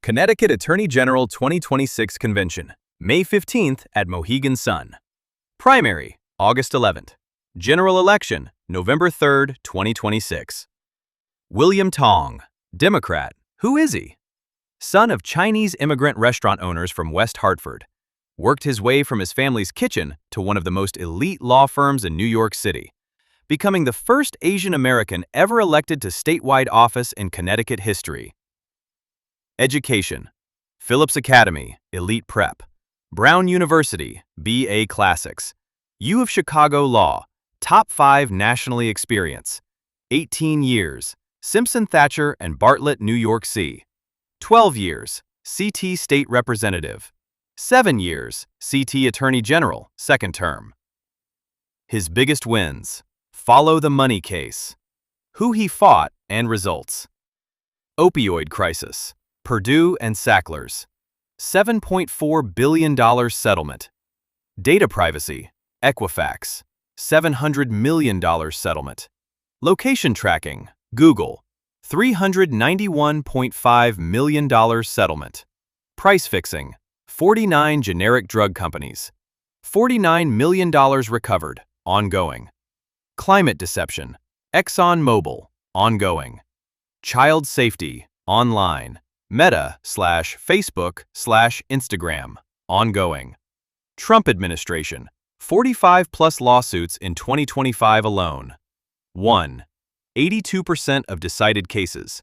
Connecticut Attorney General 2026 Convention, May 15th at Mohegan Sun. Primary, August 11th. General election, November 3rd, 2026. William Tong, Democrat. Who is he? Son of Chinese immigrant restaurant owners from West Hartford. Worked his way from his family's kitchen to one of the most elite law firms in New York City, becoming the first Asian American ever elected to statewide office in Connecticut history. Education: Phillips Academy, Elite Prep. Brown University, B.A. Classics. U of Chicago Law, Top 5 nationally experience. 18 years, Simpson Thacher and Bartlett, New York C. 12 years, CT State Representative. 7 years, CT Attorney General, second term. His biggest wins: Follow the Money case. Who he fought and results. Opioid crisis, Purdue and Sacklers. $7.4 billion settlement. Data privacy, Equifax. $700 million settlement. Location tracking, Google. $391.5 million settlement. Price fixing, 49 generic drug companies. $49 million recovered, ongoing. Climate deception, ExxonMobil, ongoing. Child safety, online. Meta/Facebook/Instagram, ongoing. Trump administration, 45+ lawsuits in 2025 alone. 1. 82% of decided cases.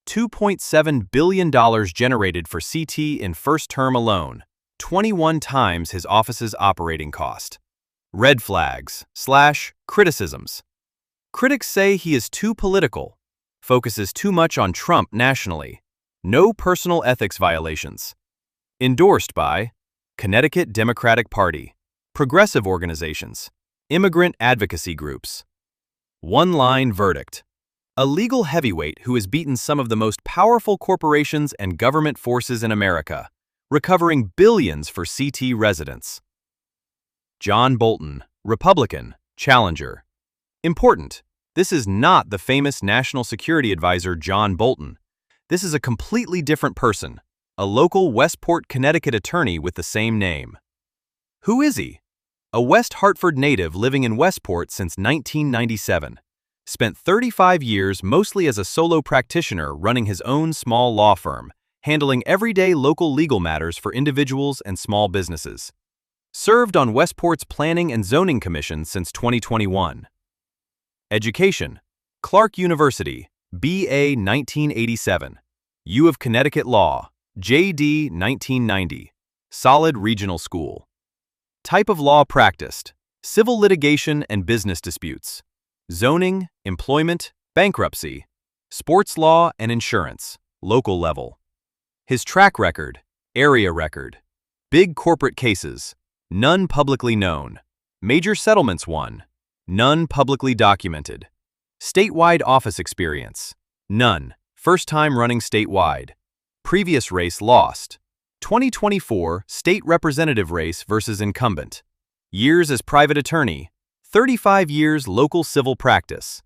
$2.7 billion generated for CT in first term alone, 21 times his office's operating cost. Red flags/criticisms. Critics say he is too political, focuses too much on Trump nationally. No personal ethics violations. Endorsed by Connecticut Democratic Party, progressive organizations, immigrant advocacy groups. One-line verdict. A legal heavyweight who has beaten some of the most powerful corporations and government forces in America, recovering billions for CT residents. John Bolton, Republican, challenger. Important: this is not the famous National Security Advisor John Bolton. This is a completely different person, a local Westport, Connecticut attorney with the same name. Who is he? A West Hartford native living in Westport since 1997. Spent 35 years mostly as a solo practitioner running his own small law firm, handling everyday local legal matters for individuals and small businesses. Served on Westport's Planning and Zoning Commission since 2021. Education: Clark University, B.A. 1987. U of Connecticut Law, J.D. 1990. Solid regional school. Type of law practiced: civil litigation and business disputes. Zoning, employment, bankruptcy. Sports law and insurance, local level. His track record: area record. Big corporate cases, none publicly known. Major settlements won, none publicly documented. Statewide office experience, none. First time running statewide. Previous race lost. 2024 state representative race versus incumbent. Years as private attorney, 35 years local civil practice.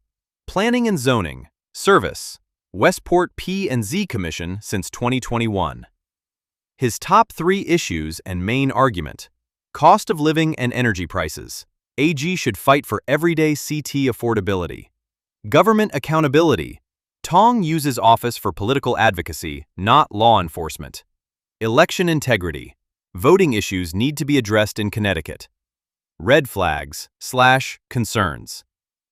Planning and zoning, service, Westport P&Z Commission since 2021. His top 3 issues and main argument: cost of living and energy prices. AG should fight for everyday CT affordability. Government accountability. Tong uses office for political advocacy, not law enforcement. Election integrity. Voting issues need to be addressed in Connecticut. Red flags/concerns.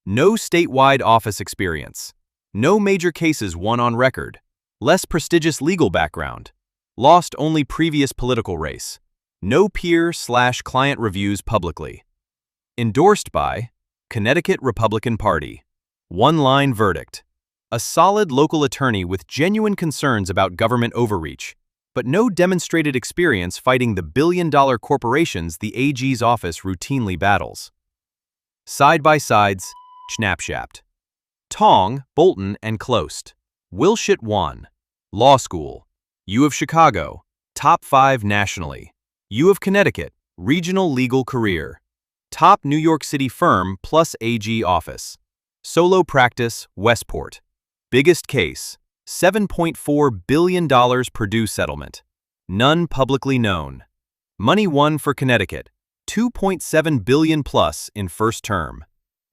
No statewide office experience. No major cases won on record. Less prestigious legal background. Lost only previous political race. No peer/client reviews publicly. Endorsed by Connecticut Republican Party. One-line verdict. A solid local attorney with genuine concerns about government overreach, but no demonstrated experience fighting the billion-dollar corporations the AG's office routinely battles. Side-by-sides, Snapshapped. Tong, Bolton, and Clost. Wilshit Wan. Law School. U of Chicago. Top 5 nationally. U of Connecticut. Regional legal career. Top New York City firm plus AG office. Solo practice, Westport. Biggest case, $7.4 billion Purdue settlement. None publicly known. Money won for Connecticut, $2.7 billion plus in first term.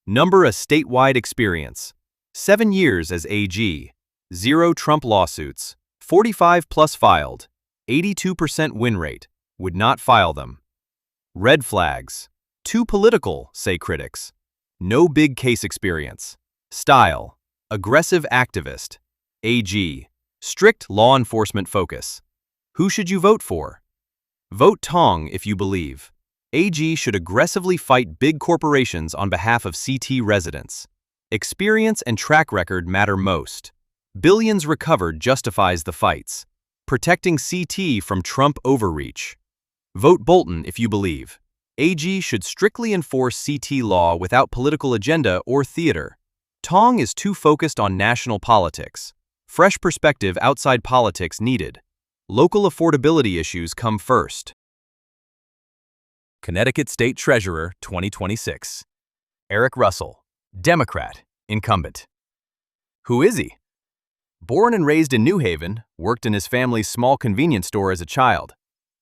Number a statewide experience. 7 years as AG. 0 Trump lawsuits. 45 plus filed. 82% win rate. Would not file them. Red flags. Too political, say critics. No big case experience. Style. Aggressive activist. AG. Strict law enforcement focus. Who should you vote for? Vote Tong if you believe. AG should aggressively fight big corporations on behalf of CT residents. Experience and track record matter most. Billions recovered justifies the fights. Protecting CT from Trump overreach. Vote Bolton if you believe. AG should strictly enforce CT law without political agenda or theater. Tong is too focused on national politics. Fresh perspective outside politics needed. Local affordability issues come first. Connecticut State Treasurer 2026. Eric Russell, Democrat, Incumbent. Who is he? Born and raised in New Haven, worked in his family's small convenience store as a child.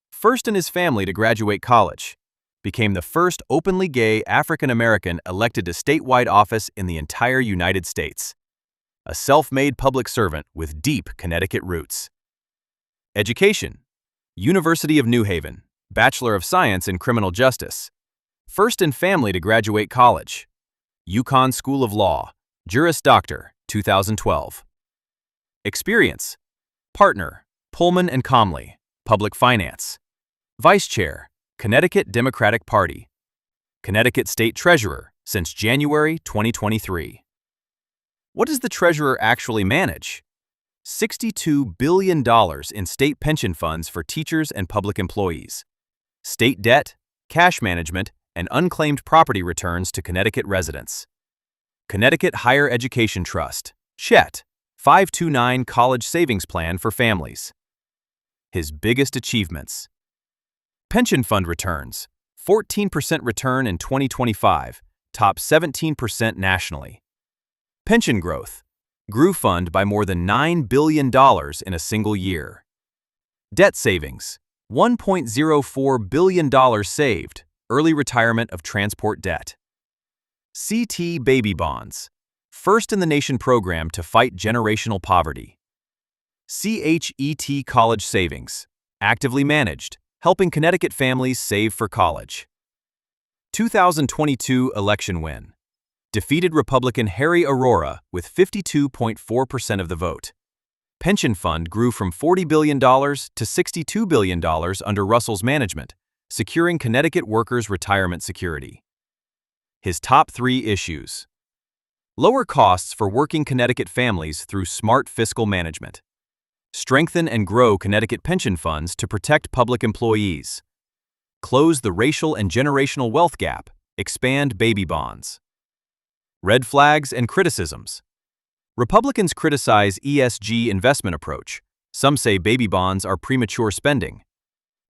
First in his family to graduate college. Became the first openly gay African-American elected to statewide office in the entire United States. A self-made public servant with deep Connecticut roots. Education. University of New Haven, Bachelor of Science in Criminal Justice. First in family to graduate college. UConn School of Law, Juris Doctor, 2012. Experience. Partner, Pullman and Comley, Public Finance. Vice Chair, Connecticut Democratic Party. Connecticut State Treasurer since January 2023. What does the Treasurer actually manage? $62 billion in state pension funds for teachers and public employees. State debt, cash management, and unclaimed property returns to Connecticut residents. Connecticut Higher Education Trust, CHET, 529 College Savings Plan for families. His biggest achievements. Pension fund returns, 14% return in 2025, top 17% nationally. Pension growth, grew fund by more than $9 billion in a single year. Debt savings, $1.04 billion saved, early retirement of transport debt. CT Baby Bonds, first in the nation program to fight generational poverty. CHET College Savings, actively managed, helping Connecticut families save for college. 2022 election win. Defeated Republican Harry Aurora with 52.4% of the vote. Pension fund grew from $40 billion to $62 billion under Russell's management, securing Connecticut workers' retirement security. His top 3 issues. Lower costs for working Connecticut families through smart fiscal management. Strengthen and grow Connecticut pension funds to protect public employees. Close the racial and generational wealth gap. Expand baby bonds. Red flags and criticisms. Republicans criticize ESG investment approach. Some say baby bonds are premature spending.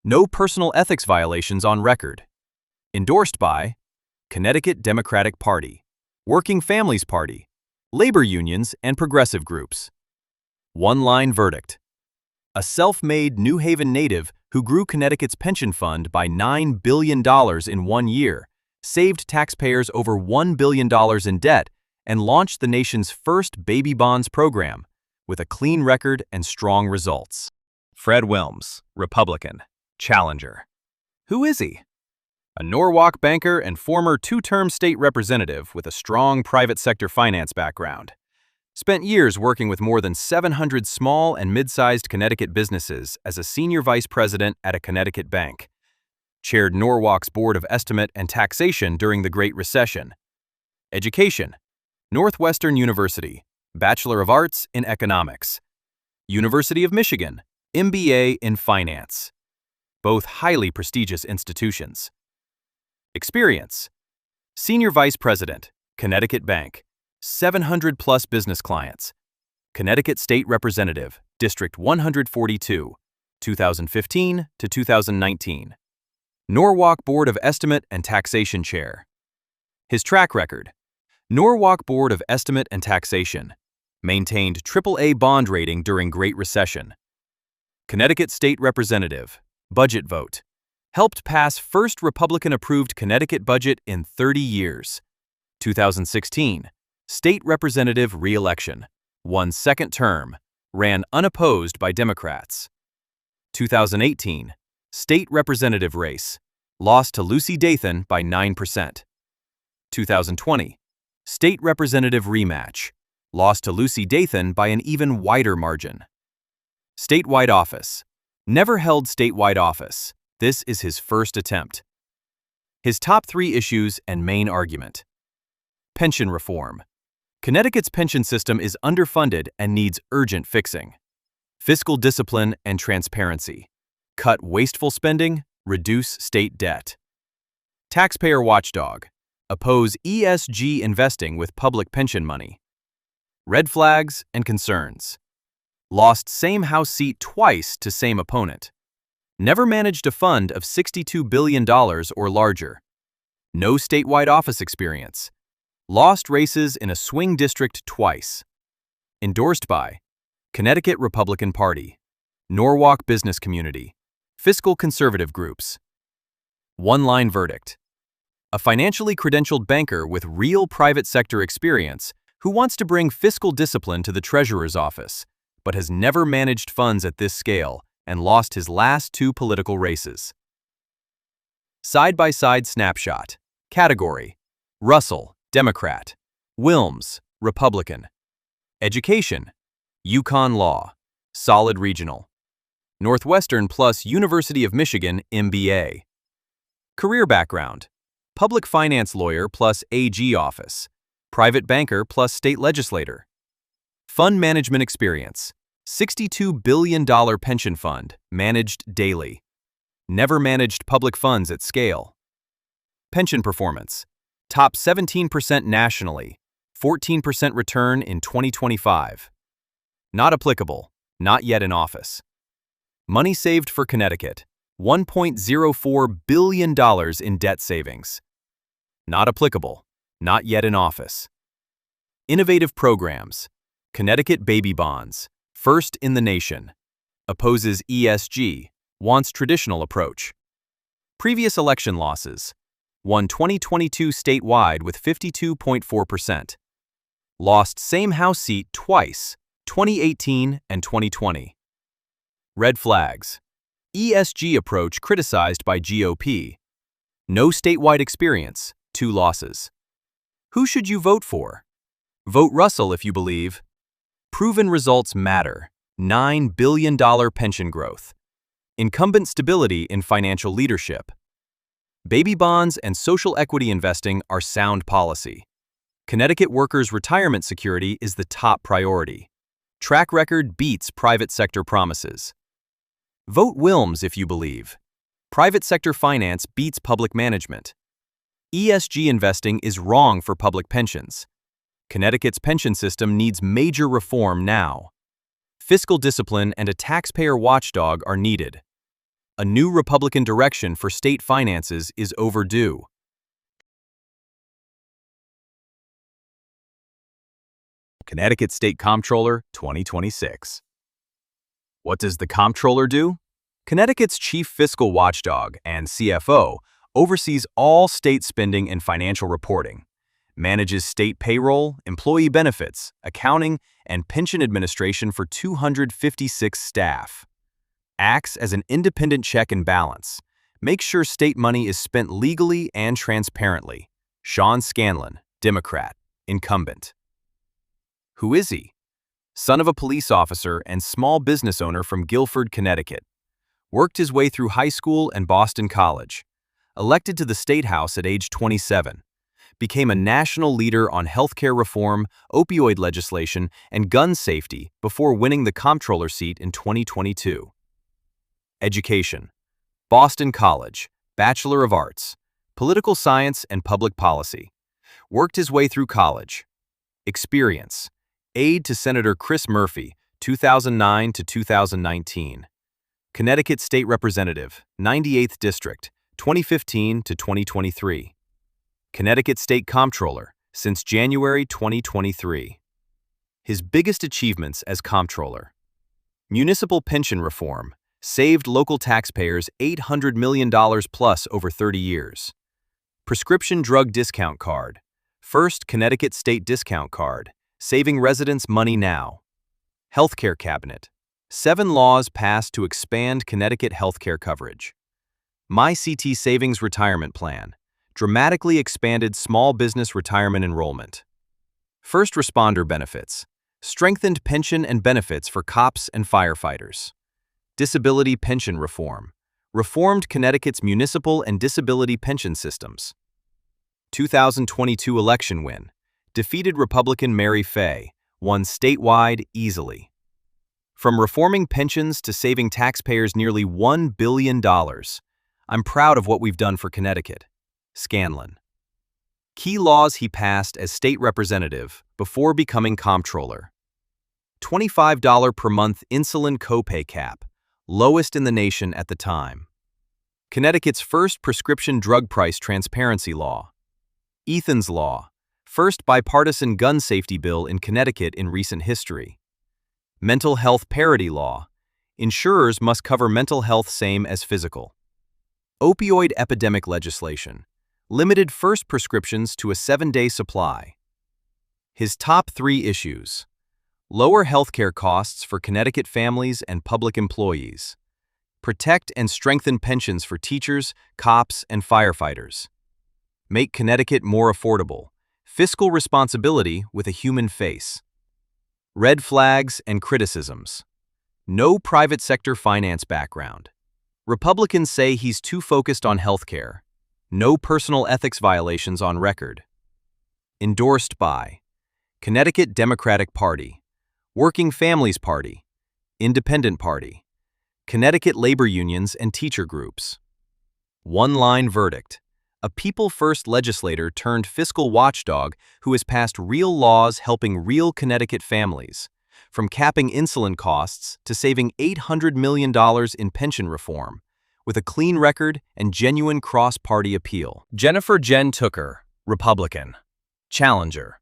No personal ethics violations on record. Endorsed by Connecticut Democratic Party, Working Families Party, labor unions, and progressive groups. One-line verdict. A self-made New Haven native who grew Connecticut's pension fund by $9 billion in 1 year, saved taxpayers over $1 billion in debt, and launched the nation's first baby bonds program, with a clean record and strong results. Fred Wilms, Republican, challenger. Who is he? A Norwalk banker and former 2-term state representative with a strong private sector finance background. Spent years working with more than 700 small and mid-sized Connecticut businesses as a senior vice president at a Connecticut bank. Chaired Norwalk's Board of Estimate and Taxation during the Great Recession. Education. Northwestern University, Bachelor of Arts in Economics. University of Michigan, MBA in Finance. Both highly prestigious institutions. Experience. Senior Vice President, Connecticut Bank, 700-plus business clients. Connecticut State Representative, District 142, 2015 to 2019. Norwalk Board of Estimate and Taxation Chair. His track record. Norwalk Board of Estimate and Taxation, Maintained AAA bond rating during Great Recession. Connecticut State Representative. Budget vote. Helped pass first Republican-approved Connecticut budget in 30 years. 2016. State Representative re-election. Won second term. Ran unopposed by Democrats. 2018. State Representative race. Lost to Lucy Dathan by 9%. 2020. State Representative rematch. Lost to Lucy Dathan by an even wider margin. Statewide office. Never held statewide office. This is his first attempt. His top 3 issues and main argument. Pension reform. Connecticut's pension system is underfunded and needs urgent fixing. Fiscal discipline and transparency. Cut wasteful spending, reduce state debt. Taxpayer watchdog. Oppose ESG investing with public pension money. Red flags and concerns. Lost same House seat twice to same opponent. Never managed a fund of $62 billion or larger. No statewide office experience. Lost races in a swing district twice. Endorsed by Connecticut Republican Party, Norwalk Business Community, Fiscal Conservative Groups. One-line verdict. A financially credentialed banker with real private sector experience who wants to bring fiscal discipline to the Treasurer's office, but has never managed funds at this scale and lost his last 2 political races. Side-by-side snapshot. Category: Russell, Democrat. Wilms, Republican. Education: UConn Law, solid regional. Northwestern plus University of Michigan MBA. Career background: public finance lawyer plus AG office, private banker plus state legislator. Fund management experience: $62 billion pension fund, managed daily. Never managed public funds at scale. Pension performance: top 17% nationally, 14% return in 2025. Not applicable, not yet in office. Money saved for Connecticut: $1.04 billion in debt savings. Not applicable, not yet in office. Innovative programs: Connecticut baby bonds, first in the nation. Opposes ESG, wants traditional approach. Previous election losses: won 2022 statewide with 52.4%. Lost same House seat twice, 2018 and 2020. Red flags: ESG approach criticized by GOP. No statewide experience, 2 losses. Who should you vote for? Vote Russell if you believe. Proven results matter: $9 billion pension growth. Incumbent stability in financial leadership. Baby bonds and social equity investing are sound policy. Connecticut workers' retirement security is the top priority. Track record beats private sector promises. Vote Wilms if you believe. Private sector finance beats public management. ESG investing is wrong for public pensions. Connecticut's pension system needs major reform now. Fiscal discipline and a taxpayer watchdog are needed. A new Republican direction for state finances is overdue. Connecticut State Comptroller 2026. What does the Comptroller do? Connecticut's chief fiscal watchdog and CFO oversees all state spending and financial reporting, manages state payroll, employee benefits, accounting, and pension administration for 256 staff. Acts as an independent check and balance, makes sure state money is spent legally and transparently. Scanlon, Democrat, Incumbent. Who is he? Son of a police officer and small business owner from Guilford, Connecticut. Worked his way through high school and Boston College. Elected to the State House at age 27. Became a national leader on healthcare reform, opioid legislation, and gun safety before winning the Comptroller seat in 2022. Education: Boston College, Bachelor of Arts, Political Science and Public Policy. Worked his way through college. Experience: aide to Senator Chris Murphy, 2009 to 2019. Connecticut State Representative, 98th District, 2015 to 2023. Connecticut State Comptroller since January 2023. His biggest achievements as Comptroller. Municipal pension reform saved local taxpayers $800 million plus over 30 years. Prescription drug discount card. First Connecticut state discount card, saving residents money now. Healthcare cabinet. 7 laws passed to expand Connecticut healthcare coverage. MyCT Savings Retirement Plan dramatically expanded small business retirement enrollment. First responder benefits strengthened pension and benefits for cops and firefighters. Disability pension reform reformed Connecticut's municipal and disability pension systems. 2022 election win defeated Republican Mary Fay, won statewide easily. From reforming pensions to saving taxpayers nearly $1 billion, I'm proud of what we've done for Connecticut. Scanlon. Key laws he passed as state representative before becoming comptroller. $25 per month insulin copay cap, lowest in the nation at the time. Connecticut's first prescription drug price transparency law. Ethan's Law, first bipartisan gun safety bill in Connecticut in recent history. Mental health parity law. Insurers must cover mental health same as physical. Opioid epidemic legislation. Limited first prescriptions to a 7-day supply. His top 3 issues. Lower healthcare costs for Connecticut families and public employees. Protect and strengthen pensions for teachers, cops, and firefighters. Make Connecticut more affordable. Fiscal responsibility with a human face. Red flags and criticisms. No private sector finance background. Republicans say he's too focused on healthcare. No personal ethics violations on record. Endorsed by Connecticut Democratic Party, Working Families Party, Independent Party, Connecticut labor unions and teacher groups. One-line verdict. A people-first legislator turned fiscal watchdog who has passed real laws helping real Connecticut families, from capping insulin costs to saving $800 million in pension reform, with a clean record and genuine cross-party appeal. Jennifer Jen Tooker, Republican. Challenger.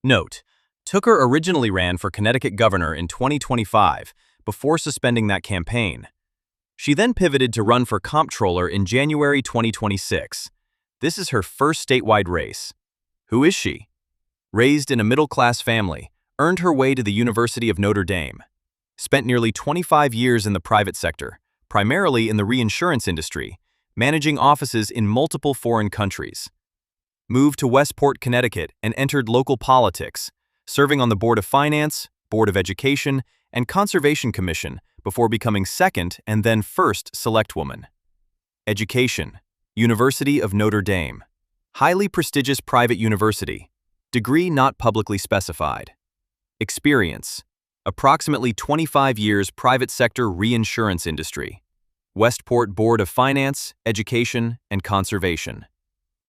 Note: Tooker originally ran for Connecticut governor in 2025 before suspending that campaign. She then pivoted to run for comptroller in January 2026. This is her first statewide race. Who is she? Raised in a middle-class family, earned her way to the University of Notre Dame. Spent nearly 25 years in the private sector, primarily in the reinsurance industry, managing offices in multiple foreign countries. Moved to Westport, Connecticut, and entered local politics, serving on the Board of Finance, Board of Education, and Conservation Commission before becoming second and then first selectwoman. Education. University of Notre Dame. Highly prestigious private university. Degree not publicly specified. Experience. Approximately 25 years private sector reinsurance industry. Westport Board of Finance, Education, and Conservation.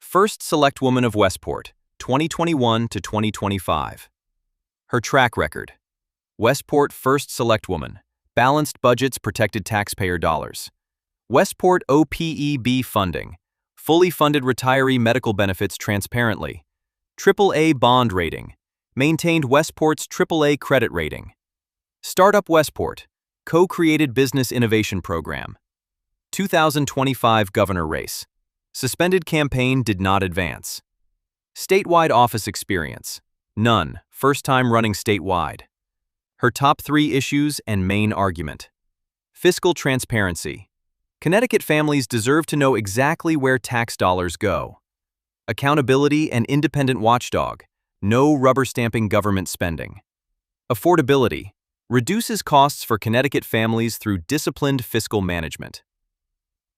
First selectwoman of Westport, 2021 to 2025. Her track record. Westport first selectwoman. Balanced budgets protected taxpayer dollars. Westport OPEB funding. Fully funded retiree medical benefits transparently. AAA bond rating. Maintained Westport's AAA credit rating. Startup Westport. Co-created business innovation program. 2025 governor race. Suspended campaign did not advance. Statewide office experience. None. First time running statewide. Her top 3 issues and main argument. Fiscal transparency. Connecticut families deserve to know exactly where tax dollars go. Accountability and independent watchdog. No rubber-stamping government spending. Affordability. Reduces costs for Connecticut families through disciplined fiscal management.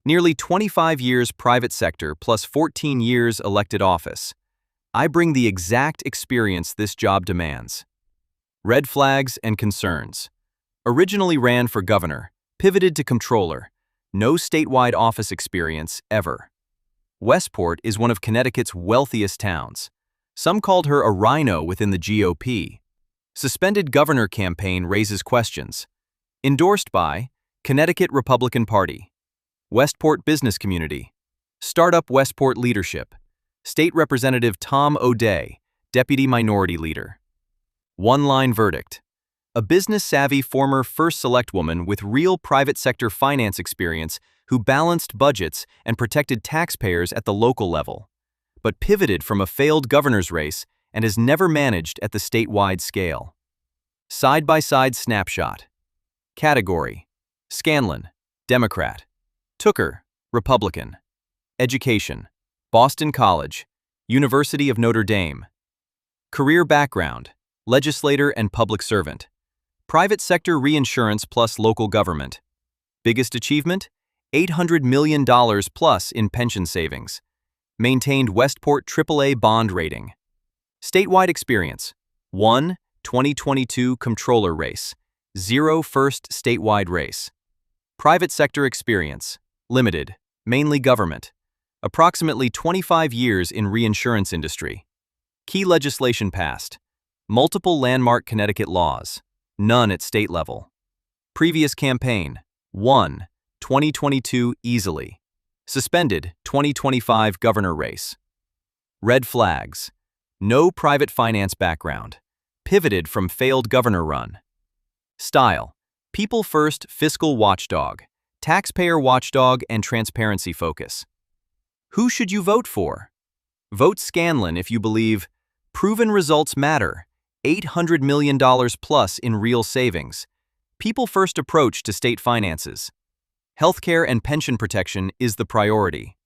Nearly 25 years private sector plus 14 years elected office. I bring the exact experience this job demands. Red flags and concerns. Originally ran for governor, pivoted to comptroller. No statewide office experience ever. Westport is one of Connecticut's wealthiest towns. Some called her a rhino within the GOP. Suspended governor campaign raises questions. Endorsed by Connecticut Republican Party. Westport Business Community. Startup Westport Leadership. State Representative Tom O'Day, Deputy Minority Leader. One-line verdict. A business-savvy former first select woman with real private sector finance experience who balanced budgets and protected taxpayers at the local level, but pivoted from a failed governor's race and has never managed at the statewide scale. Side-by-side snapshot. Category: Scanlon, Democrat. Tooker, Republican. Education: Boston College, University of Notre Dame. Career background: legislator and public servant. Private sector reinsurance plus local government. Biggest achievement: $800 million plus in pension savings. Maintained Westport AAA bond rating. Statewide experience: 1 2022 Comptroller race, 0 first statewide race. Private sector experience: limited, mainly government. Approximately 25 years in reinsurance industry. Key legislation passed: multiple landmark Connecticut laws, none at state level. Previous campaign: 1 2022 easily. Suspended 2025 governor race. Red flags: no private finance background. Pivoted from failed governor run. Style: people first fiscal watchdog, taxpayer watchdog and transparency focus. Who should you vote for? Vote Scanlon if you believe proven results matter, $800 million plus in real savings, people first approach to state finances. Healthcare and pension protection is the priority.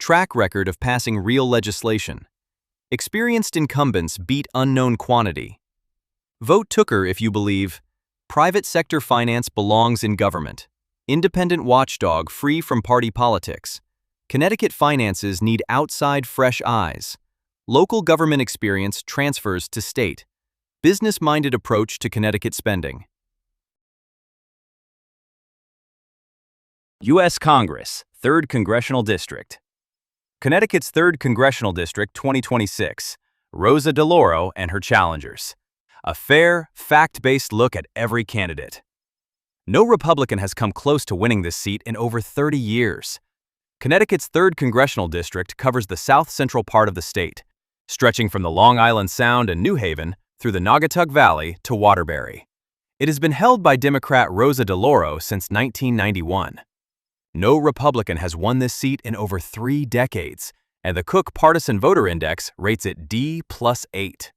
Track record of passing real legislation. Experienced incumbents beat unknown quantity. Vote Tooker if you believe private sector finance belongs in government. Independent watchdog free from party politics. Connecticut finances need outside fresh eyes. Local government experience transfers to state. Business-minded approach to Connecticut spending. U.S. Congress, 3rd Congressional District. Connecticut's 3rd Congressional District 2026, Rosa DeLauro and her challengers. A fair, fact-based look at every candidate. No Republican has come close to winning this seat in over 30 years. Connecticut's 3rd Congressional District covers the south-central part of the state, stretching from the Long Island Sound and New Haven through the Naugatuck Valley to Waterbury. It has been held by Democrat Rosa DeLauro since 1991. No Republican has won this seat in over 3 decades, and the Cook Partisan Voter Index rates it D+8.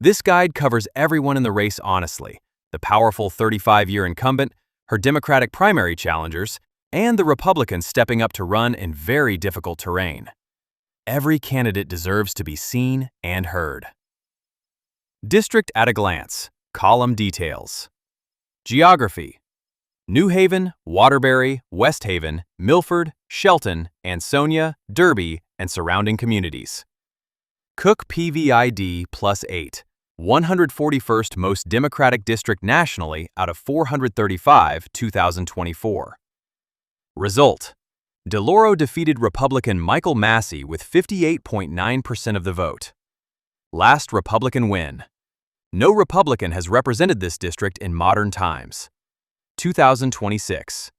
This guide covers everyone in the race honestly: the powerful 35-year incumbent, her Democratic primary challengers, and the Republicans stepping up to run in very difficult terrain. Every candidate deserves to be seen and heard. District at a glance. Column details. Geography: New Haven, Waterbury, West Haven, Milford, Shelton, Ansonia, Derby, and surrounding communities. Cook PVID +8, 141st most Democratic district nationally out of 435, 2024. Result: DeLauro defeated Republican Michael Massey with 58.9% of the vote. Last Republican win. No Republican has represented this district in modern times. 2026.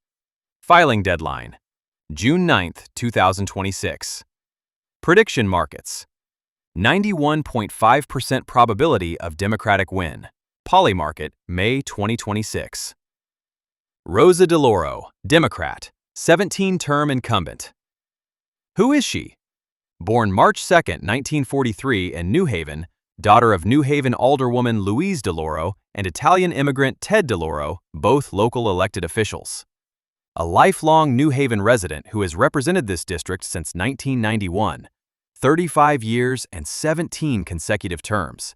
Filing deadline: June 9, 2026. Prediction markets: 91.5% probability of Democratic win. Polymarket, May 2026. Rosa DeLauro, Democrat, 17-term incumbent. Who is she? Born March 2, 1943 in New Haven, daughter of New Haven Alderwoman Louise DeLauro and Italian immigrant Ted DeLauro, both local elected officials. A lifelong New Haven resident who has represented this district since 1991, 35 years and 17 consecutive terms.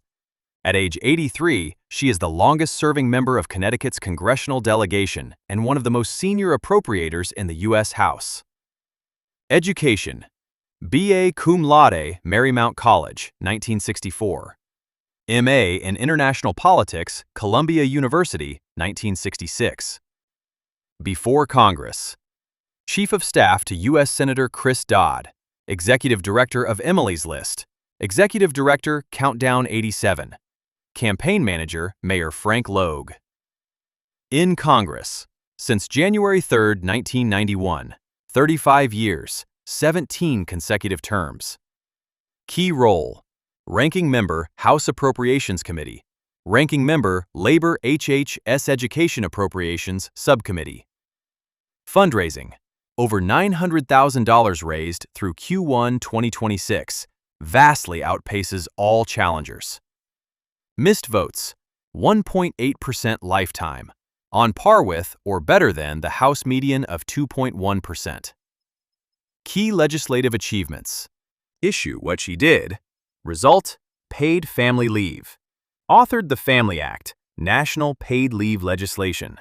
At age 83, she is the longest-serving member of Connecticut's congressional delegation and one of the most senior appropriators in the U.S. House. Education: B.A. cum laude, Marymount College, 1964. M.A. in International Politics, Columbia University, 1966. Before Congress: Chief of Staff to U.S. Senator Chris Dodd, Executive Director of Emily's List, Executive Director, Countdown 87, Campaign Manager, Mayor Frank Logue. In Congress: since January 3, 1991, 35 years, 17 consecutive terms. Key role: Ranking Member, House Appropriations Committee, Ranking Member, Labor HHS Education Appropriations Subcommittee. Fundraising. Over $900,000 raised through Q1 2026, vastly outpaces all challengers. Missed votes. 1.8% lifetime, on par with or better than the House median of 2.1%. Key legislative achievements. Issue what she did. Result, paid family leave. Authored the Family Act, national paid leave legislation.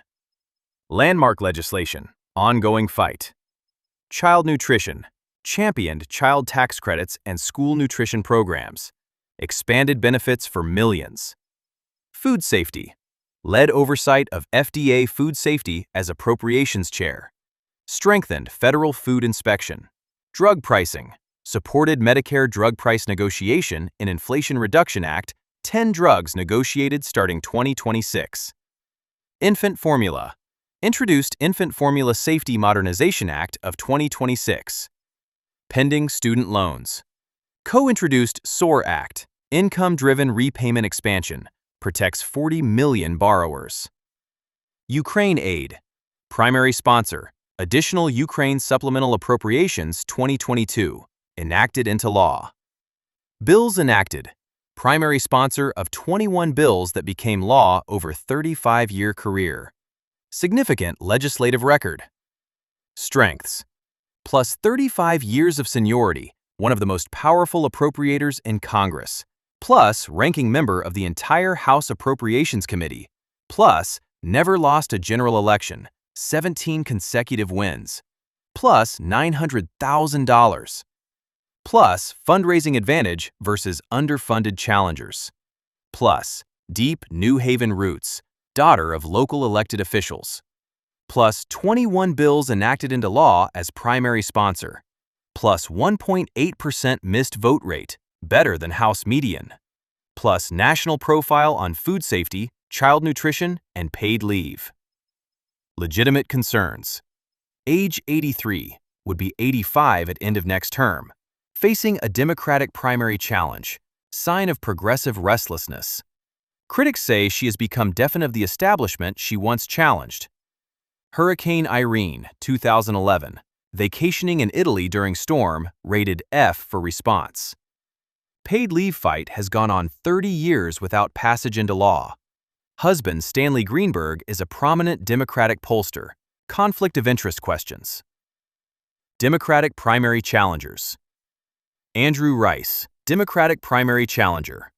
Landmark legislation, ongoing fight. Child nutrition, championed child tax credits and school nutrition programs. Expanded benefits for millions. Food safety, led oversight of FDA food safety as appropriations chair. Strengthened federal food inspection. Drug pricing, supported Medicare drug price negotiation in Inflation Reduction Act, 10 drugs negotiated starting 2026. Infant formula, introduced Infant Formula Safety Modernization Act of 2026. Pending student loans. Co-introduced SOAR Act, income-driven repayment expansion, protects 40 million borrowers. Ukraine aid. Primary sponsor, additional Ukraine Supplemental Appropriations 2022, enacted into law. Bills enacted. Primary sponsor of 21 bills that became law over 35-year career. Significant legislative record. Strengths. Plus 35 years of seniority, one of the most powerful appropriators in Congress. Plus ranking member of the entire House Appropriations Committee. Plus never lost a general election, 17 consecutive wins. Plus $900,000. Plus fundraising advantage versus underfunded challengers. Plus deep New Haven roots, daughter of local elected officials. Plus 21 bills enacted into law as primary sponsor. Plus 1.8% missed vote rate, better than House median. Plus national profile on food safety, child nutrition, and paid leave. Legitimate concerns. Age 83, would be 85 at end of next term. Facing a Democratic primary challenge, sign of progressive restlessness. Critics say she has become deafened of the establishment she once challenged. Hurricane Irene, 2011. Vacationing in Italy during storm, rated F for response. Paid leave fight has gone on 30 years without passage into law. Husband Stanley Greenberg is a prominent Democratic pollster. Conflict of interest questions. Democratic primary challengers. Andrew Rice, Democratic primary challenger.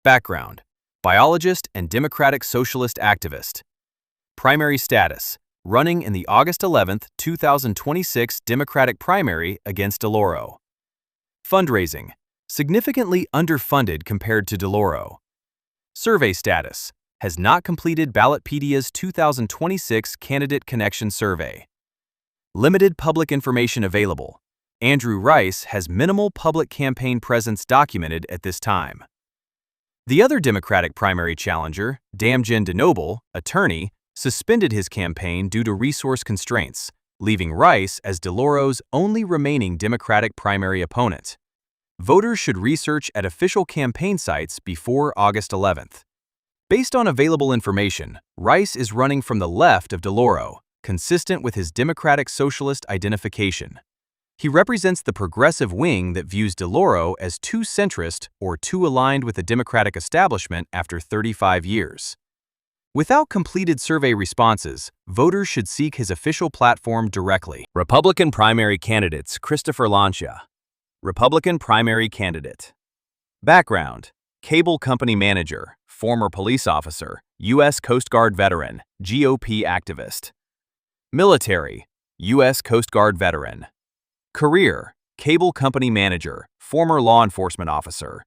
Background: biologist and Democratic socialist activist. Primary status: running in the August 11, 2026 Democratic primary against DeLauro. Fundraising: significantly underfunded compared to DeLauro. Survey status: has not completed Ballotpedia's 2026 Candidate Connection Survey. Limited public information available. Andrew Rice has minimal public campaign presence documented at this time. The other Democratic primary challenger, Damjen DeNoble, attorney, suspended his campaign due to resource constraints, leaving Rice as DeLauro's only remaining Democratic primary opponent. Voters should research at official campaign sites before August 11th. Based on available information, Rice is running from the left of DeLauro, consistent with his Democratic Socialist identification. He represents the progressive wing that views DeLauro as too centrist or too aligned with the Democratic establishment after 35 years. Without completed survey responses, voters should seek his official platform directly. Republican primary candidates Christopher Lancia. Republican primary candidate. Background: cable company manager, former police officer, U.S. Coast Guard veteran, GOP activist. Military, U.S. Coast Guard veteran. Career: cable company manager, former law enforcement officer.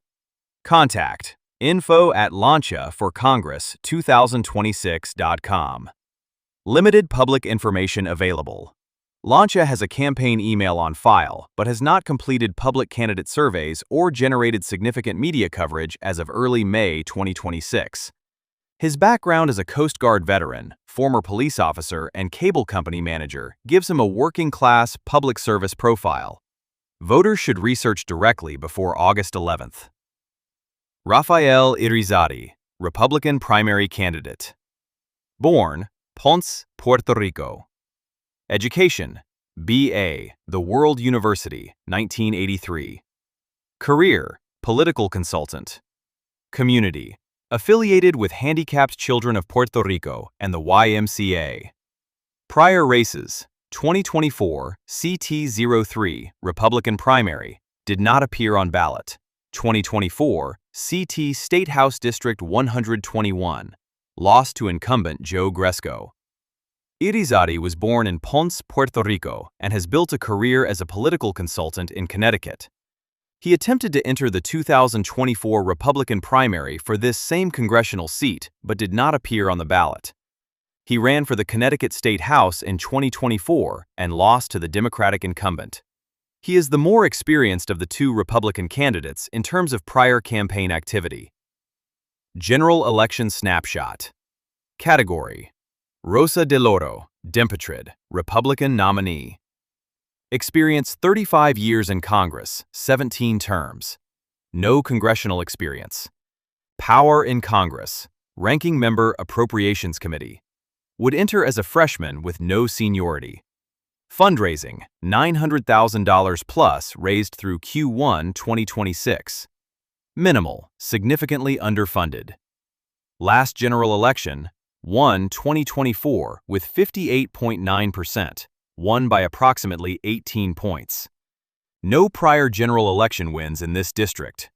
Contact: info@lancia4congress2026.com. Limited public information available. Lancia has a campaign email on file, but has not completed public candidate surveys or generated significant media coverage as of early May 2026. His background as a Coast Guard veteran, former police officer, and cable company manager gives him a working-class public service profile. Voters should research directly before August 11th. Rafael Irizarry, Republican primary candidate. Born, Ponce, Puerto Rico. Education, B.A., The World University, 1983. Career, political consultant. Community, affiliated with Handicapped Children of Puerto Rico and the YMCA. Prior races, 2024 CT03 Republican primary, did not appear on ballot. 2024 CT State House District 121, lost to incumbent Joe Gresco. Irizarry was born in Ponce, Puerto Rico, and has built a career as a political consultant in Connecticut. He attempted to enter the 2024 Republican primary for this same congressional seat, but did not appear on the ballot. He ran for the Connecticut State House in 2024 and lost to the Democratic incumbent. He is the more experienced of the two Republican candidates in terms of prior campaign activity. General Election Snapshot. Category: Rosa DeLoro, Dempatrid, Republican nominee. Experience: 35 years in Congress, 17 terms. No congressional experience. Power in Congress, Ranking Member Appropriations Committee. Would enter as a freshman with no seniority. Fundraising, $900,000 plus raised through Q1 2026. Minimal, significantly underfunded. Last general election, won 2024 with 58.9%, won by approximately 18 points. No prior general election wins in this district.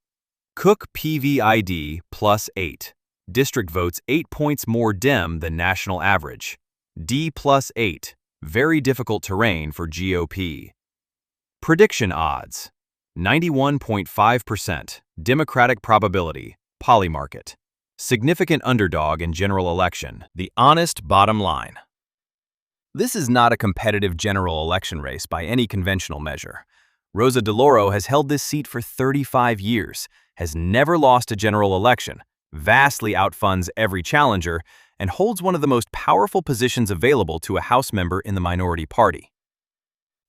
Cook PVID +8. District votes 8 points more Dem than national average. D +8. Very difficult terrain for GOP. Prediction odds. 91.5%. Democratic probability. Polymarket. Significant underdog in general election. The honest bottom line. This is not a competitive general election race by any conventional measure. Rosa DeLoro has held this seat for 35 years, has never lost a general election, vastly outfunds every challenger, and holds one of the most powerful positions available to a House member in the minority party.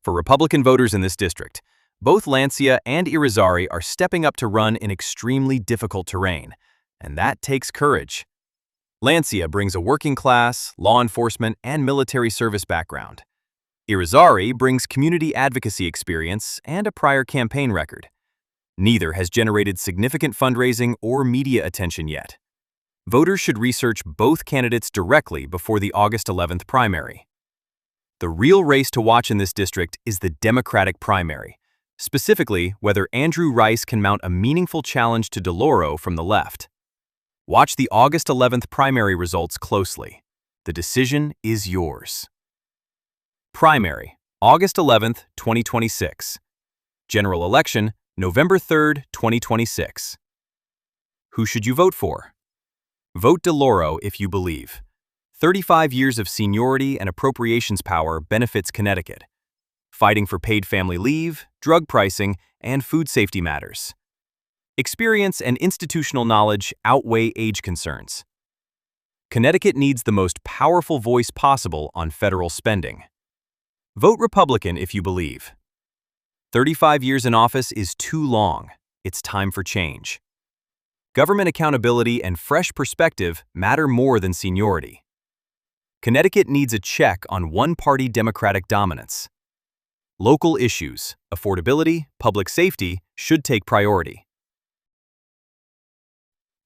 For Republican voters in this district, both Lancia and Irizarry are stepping up to run in extremely difficult terrain, and that takes courage. Lancia brings a working class, law enforcement, and military service background. Irizarry brings community advocacy experience and a prior campaign record. Neither has generated significant fundraising or media attention yet. Voters should research both candidates directly before the August 11th primary. The real race to watch in this district is the Democratic primary, specifically whether Andrew Rice can mount a meaningful challenge to DeLoro from the left. Watch the August 11th primary results closely. The decision is yours. Primary, August 11th, 2026. General election, November 3rd, 2026. Who should you vote for? Vote DeLoro if you believe. 35 years of seniority and appropriations power benefits Connecticut. Fighting for paid family leave, drug pricing, and food safety matters. Experience and institutional knowledge outweigh age concerns. Connecticut needs the most powerful voice possible on federal spending. Vote Republican if you believe. 35 years in office is too long. It's time for change. Government accountability and fresh perspective matter more than seniority. Connecticut needs a check on one-party Democratic dominance. Local issues, affordability, public safety should take priority.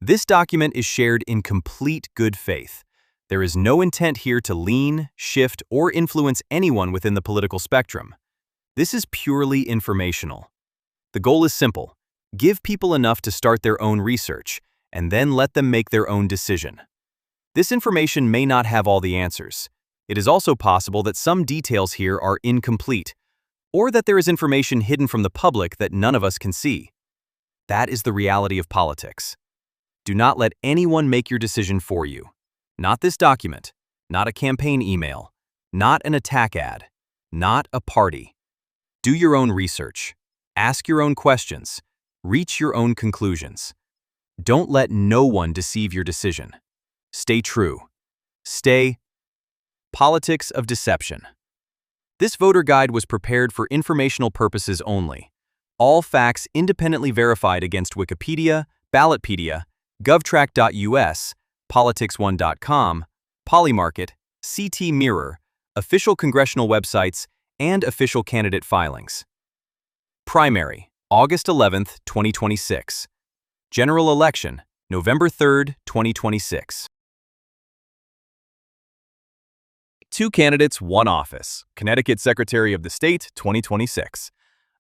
This document is shared in complete good faith. There is no intent here to lean, shift, or influence anyone within the political spectrum. This is purely informational. The goal is simple: give people enough to start their own research, and then let them make their own decision. This information may not have all the answers. It is also possible that some details here are incomplete, or that there is information hidden from the public that none of us can see. That is the reality of politics. Do not let anyone make your decision for you. Not this document, not a campaign email, not an attack ad, not a party. Do your own research. Ask your own questions. Reach your own conclusions. Don't let no one deceive your decision. Stay true. Stay. Politics of deception. This voter guide was prepared for informational purposes only. All facts independently verified against Wikipedia, Ballotpedia, govtrack.us, politics1.com, Polymarket, CT Mirror, official congressional websites, and official candidate filings. Primary, August 11, 2026. General election, November 3, 2026. 2 candidates, 1 office. Connecticut Secretary of the State, 2026.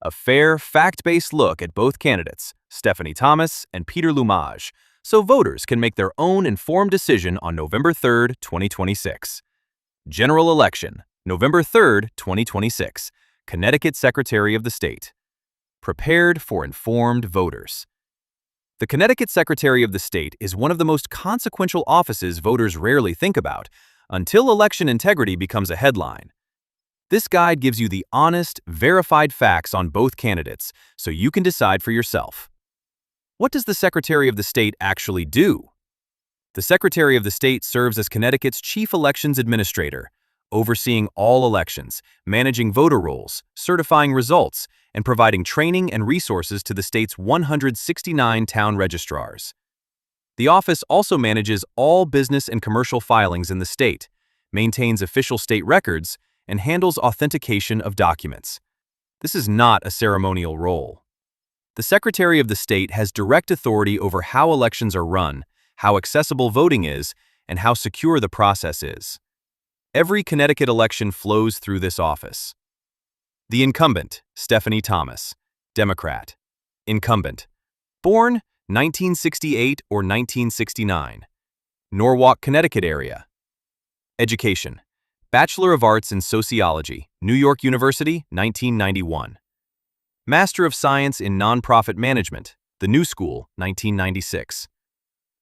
A fair, fact-based look at both candidates, Stephanie Thomas and Peter Lumage, so voters can make their own informed decision on November 3, 2026. General election, November 3, 2026. Connecticut Secretary of the State. Prepared for informed voters. The Connecticut Secretary of the State is one of the most consequential offices voters rarely think about, until election integrity becomes a headline. This guide gives you the honest, verified facts on both candidates, so you can decide for yourself. What does the Secretary of the State actually do? The Secretary of the State serves as Connecticut's Chief Elections Administrator, overseeing all elections, managing voter rolls, certifying results, and providing training and resources to the state's 169 town registrars. The office also manages all business and commercial filings in the state, maintains official state records, and handles authentication of documents. This is not a ceremonial role. The Secretary of the State has direct authority over how elections are run, how accessible voting is, and how secure the process is. Every Connecticut election flows through this office. The incumbent, Stephanie Thomas, Democrat. Incumbent. Born 1968 or 1969. Norwalk, Connecticut area. Education. Bachelor of Arts in Sociology, New York University, 1991. Master of Science in Nonprofit Management, The New School, 1996.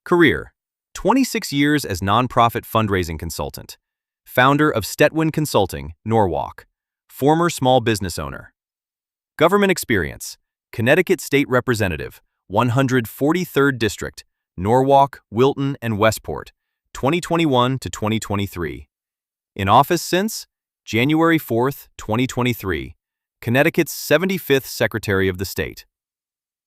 Career. 26 years as nonprofit fundraising consultant. Founder of Stetwin Consulting, Norwalk. Former small business owner. Government experience. Connecticut State Representative, 143rd District, Norwalk, Wilton, and Westport, 2021 to 2023. In office since January 4, 2023, Connecticut's 75th Secretary of the State.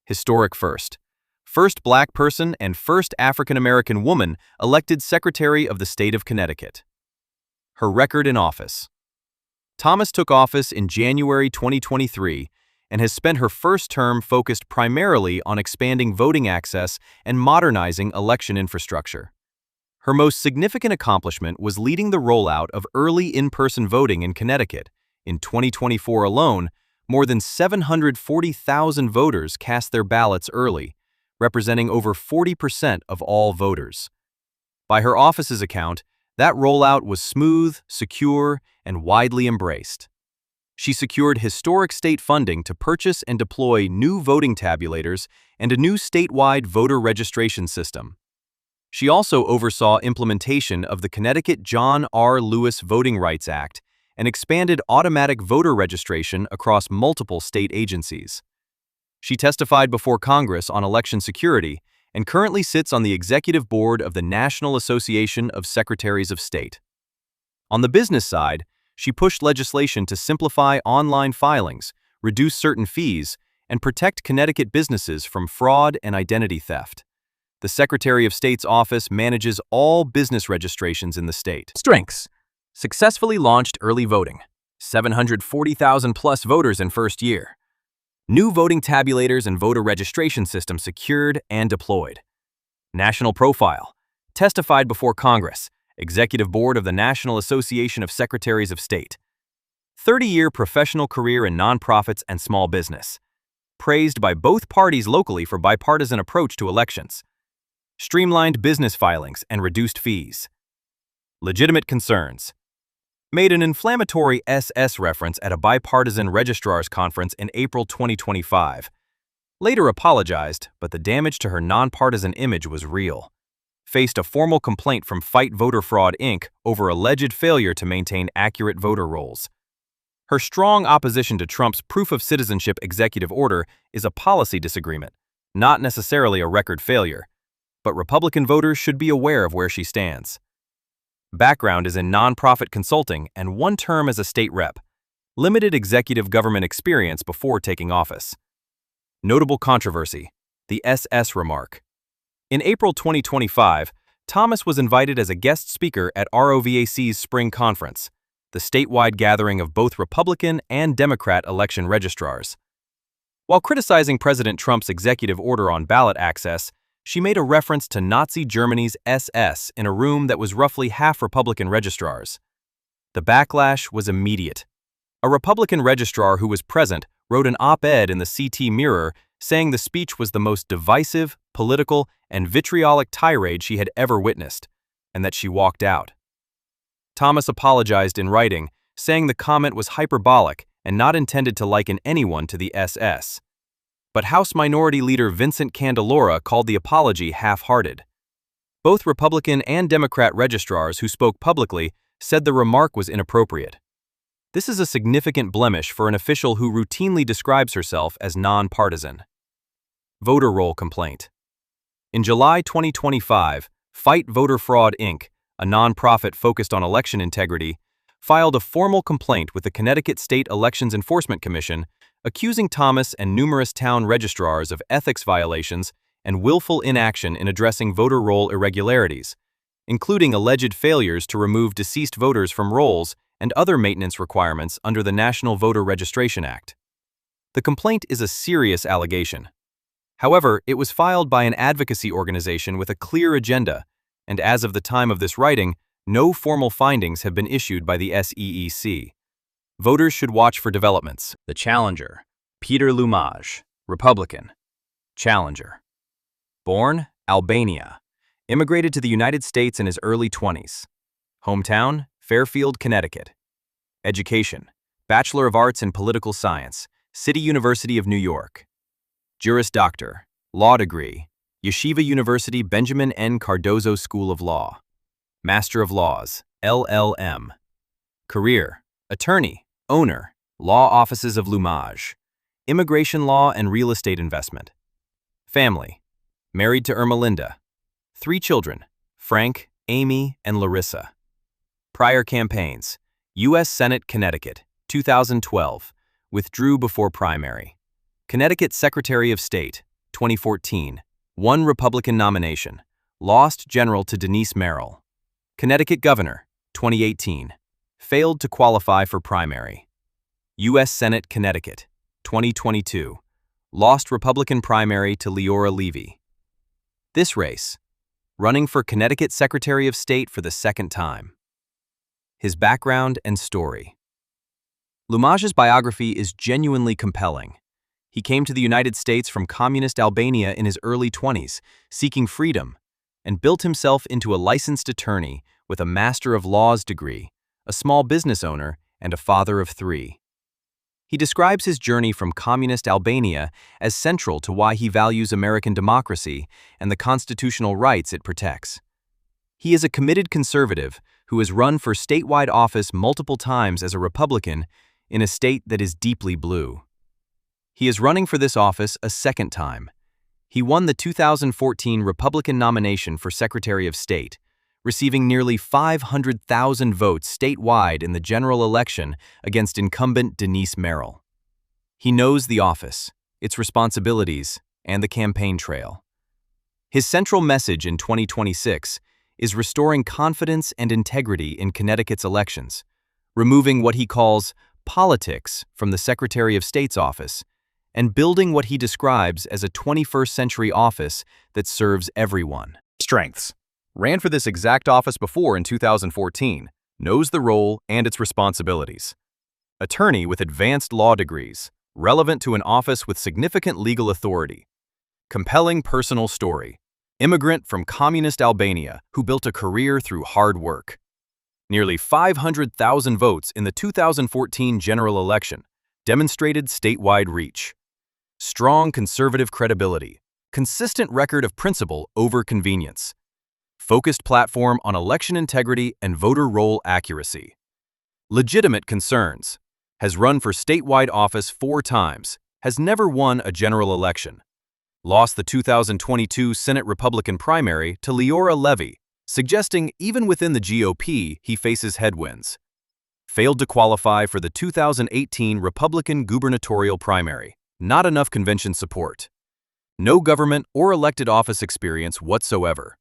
Historic first. First Black person and first African-American woman elected Secretary of the State of Connecticut. Her record in office. Thomas took office in January 2023 and has spent her first term focused primarily on expanding voting access and modernizing election infrastructure. Her most significant accomplishment was leading the rollout of early in-person voting in Connecticut. In 2024 alone, more than 740,000 voters cast their ballots early, representing over 40% of all voters. By her office's account, that rollout was smooth, secure, and widely embraced. She secured historic state funding to purchase and deploy new voting tabulators and a new statewide voter registration system. She also oversaw implementation of the Connecticut John R. Lewis Voting Rights Act and expanded automatic voter registration across multiple state agencies. She testified before Congress on election security and currently sits on the executive board of the National Association of Secretaries of State. On the business side, she pushed legislation to simplify online filings, reduce certain fees, and protect Connecticut businesses from fraud and identity theft. The Secretary of State's office manages all business registrations in the state. Strengths. Successfully launched early voting. 740,000 plus voters in first year. New voting tabulators and voter registration systems secured and deployed. National profile. Testified before Congress, Executive Board of the National Association of Secretaries of State. 30-year professional career in nonprofits and small business. Praised by both parties locally for bipartisan approach to elections. Streamlined business filings and reduced fees. Legitimate concerns. Made an inflammatory SS reference at a bipartisan registrars conference in April 2025. Later apologized, but the damage to her nonpartisan image was real. Faced a formal complaint from Fight Voter Fraud, Inc. over alleged failure to maintain accurate voter rolls. Her strong opposition to Trump's proof of citizenship executive order is a policy disagreement, not necessarily a record failure, but Republican voters should be aware of where she stands. Background is in nonprofit consulting and 1 term as a state rep. Limited executive government experience before taking office. Notable controversy. The SS remark. In April 2025, Thomas was invited as a guest speaker at ROVAC's spring conference, the statewide gathering of both Republican and Democrat election registrars. While criticizing President Trump's executive order on ballot access, she made a reference to Nazi Germany's SS in a room that was roughly half Republican registrars. The backlash was immediate. A Republican registrar who was present wrote an op-ed in the CT Mirror saying the speech was the most divisive, political, and vitriolic tirade she had ever witnessed, and that she walked out. Thomas apologized in writing, saying the comment was hyperbolic and not intended to liken anyone to the SS. But House Minority Leader Vincent Candelora called the apology half-hearted. Both Republican and Democrat registrars who spoke publicly said the remark was inappropriate. This is a significant blemish for an official who routinely describes herself as nonpartisan. Voter roll complaint. In July 2025, Fight Voter Fraud, Inc., a nonprofit focused on election integrity, filed a formal complaint with the Connecticut State Elections Enforcement Commission, accusing Thomas and numerous town registrars of ethics violations and willful inaction in addressing voter roll irregularities, including alleged failures to remove deceased voters from rolls and other maintenance requirements under the National Voter Registration Act. The complaint is a serious allegation. However, it was filed by an advocacy organization with a clear agenda, and as of the time of this writing, no formal findings have been issued by the SEEC. Voters should watch for developments. The challenger, Peter Lumaj, Republican. Challenger. Born, Albania. Immigrated to the United States in his early 20s. Hometown, Fairfield, Connecticut. Education, Bachelor of Arts in Political Science, City University of New York. Juris Doctor, Law degree, Yeshiva University Benjamin N. Cardozo School of Law. Master of Laws, LLM. Career, attorney, owner, law offices of Lumaj. Immigration law and real estate investment. Family, married to Ermelinda. 3 children, Frank, Amy, and Larissa. Prior campaigns, U.S. Senate, Connecticut, 2012, withdrew before primary. Connecticut Secretary of State, 2014, won Republican nomination, lost general to Denise Merrill. Connecticut Governor, 2018, failed to qualify for primary. U.S. Senate, Connecticut, 2022, lost Republican primary to Leora Levy. This race, running for Connecticut Secretary of State for the second time. His background and story. Lumaj's biography is genuinely compelling. He came to the United States from communist Albania in his early 20s, seeking freedom, and built himself into a licensed attorney with a Master of Laws degree, a small business owner, and a father of 3. He describes his journey from communist Albania as central to why he values American democracy and the constitutional rights it protects. He is a committed conservative who has run for statewide office multiple times as a Republican in a state that is deeply blue. He is running for this office a second time. He won the 2014 Republican nomination for Secretary of State, receiving nearly 500,000 votes statewide in the general election against incumbent Denise Merrill. He knows the office, its responsibilities, and the campaign trail. His central message in 2026 is restoring confidence and integrity in Connecticut's elections, removing what he calls politics from the Secretary of State's office, and building what he describes as a 21st century office that serves everyone. Strengths. Ran for this exact office before in 2014, knows the role and its responsibilities. Attorney with advanced law degrees, relevant to an office with significant legal authority. Compelling personal story. Immigrant from communist Albania who built a career through hard work. Nearly 500,000 votes in the 2014 general election, demonstrated statewide reach. Strong conservative credibility, consistent record of principle over convenience. Focused platform on election integrity and voter roll accuracy. Legitimate concerns. Has run for statewide office 4 times, has never won a general election. Lost the 2022 Senate Republican primary to Leora Levy, suggesting even within the GOP he faces headwinds. Failed to qualify for the 2018 Republican gubernatorial primary. Not enough convention support. No government or elected office experience whatsoever.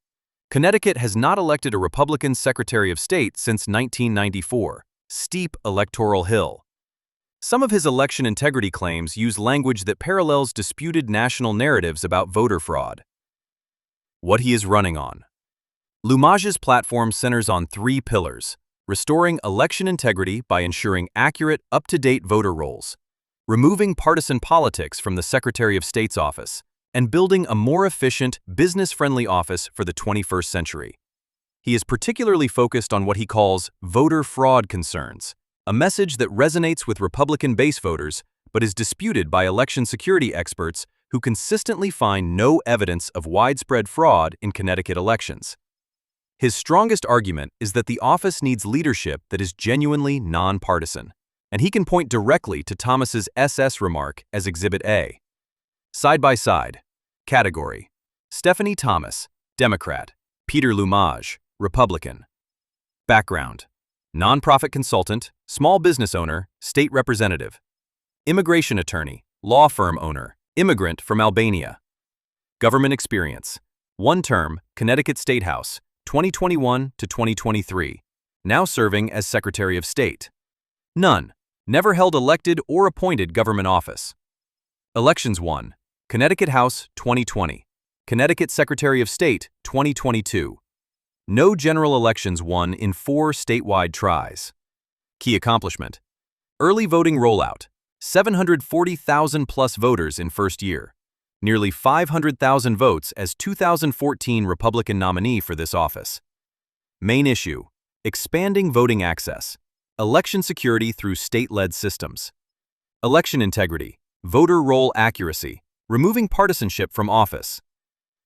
Connecticut has not elected a Republican Secretary of State since 1994. Steep electoral hill. Some of his election integrity claims use language that parallels disputed national narratives about voter fraud. What he is running on. Lumage's platform centers on three pillars: restoring election integrity by ensuring accurate, up-to-date voter rolls, removing partisan politics from the Secretary of State's office, and building a more efficient, business-friendly office for the 21st century. He is particularly focused on what he calls voter fraud concerns, a message that resonates with Republican base voters but is disputed by election security experts who consistently find no evidence of widespread fraud in Connecticut elections. His strongest argument is that the office needs leadership that is genuinely nonpartisan, and he can point directly to Thomas's SS remark as Exhibit A. Side by side. Category: Stephanie Thomas, Democrat; Peter Lumage, Republican. Background: nonprofit consultant, small business owner, state representative. Immigration attorney, law firm owner, immigrant from Albania. Government experience: one term, Connecticut State House, 2021 to 2023, now serving as Secretary of State. None, never held elected or appointed government office. Elections won: Connecticut House, 2020. Connecticut Secretary of State, 2022. No general elections won in 4 statewide tries. Key accomplishment: early voting rollout, 740,000 plus voters in first year, nearly 500,000 votes as 2014 Republican nominee for this office. Main issue: expanding voting access, election security through state-led systems. Election integrity, voter roll accuracy, removing partisanship from office.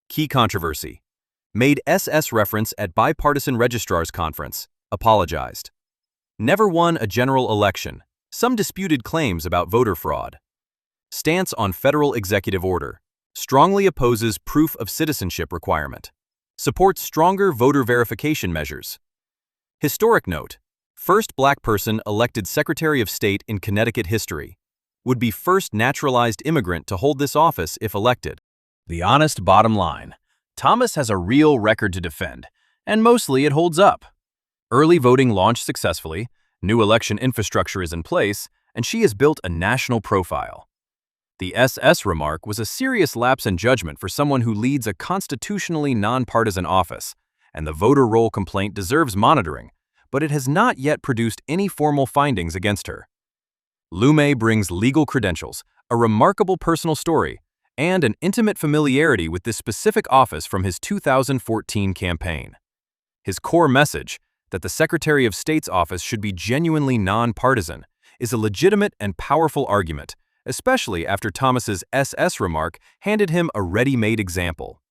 Key controversy: made SS reference at bipartisan registrars conference, apologized. Never won a general election, some disputed claims about voter fraud. Stance on federal executive order, strongly opposes proof of citizenship requirement. Supports stronger voter verification measures. Historic note: first black person elected Secretary of State in Connecticut history. Would be first naturalized immigrant to hold this office if elected. The honest bottom line: Thomas has a real record to defend, and mostly it holds up. Early voting launched successfully, new election infrastructure is in place, and she has built a national profile. The SS remark was a serious lapse in judgment for someone who leads a constitutionally nonpartisan office, and the voter roll complaint deserves monitoring, but it has not yet produced any formal findings against her. Lumage brings legal credentials, a remarkable personal story, and an intimate familiarity with this specific office from his 2014 campaign. His core message, that the Secretary of State's office should be genuinely nonpartisan, is a legitimate and powerful argument, especially after Thomas's SS remark handed him a ready-made example.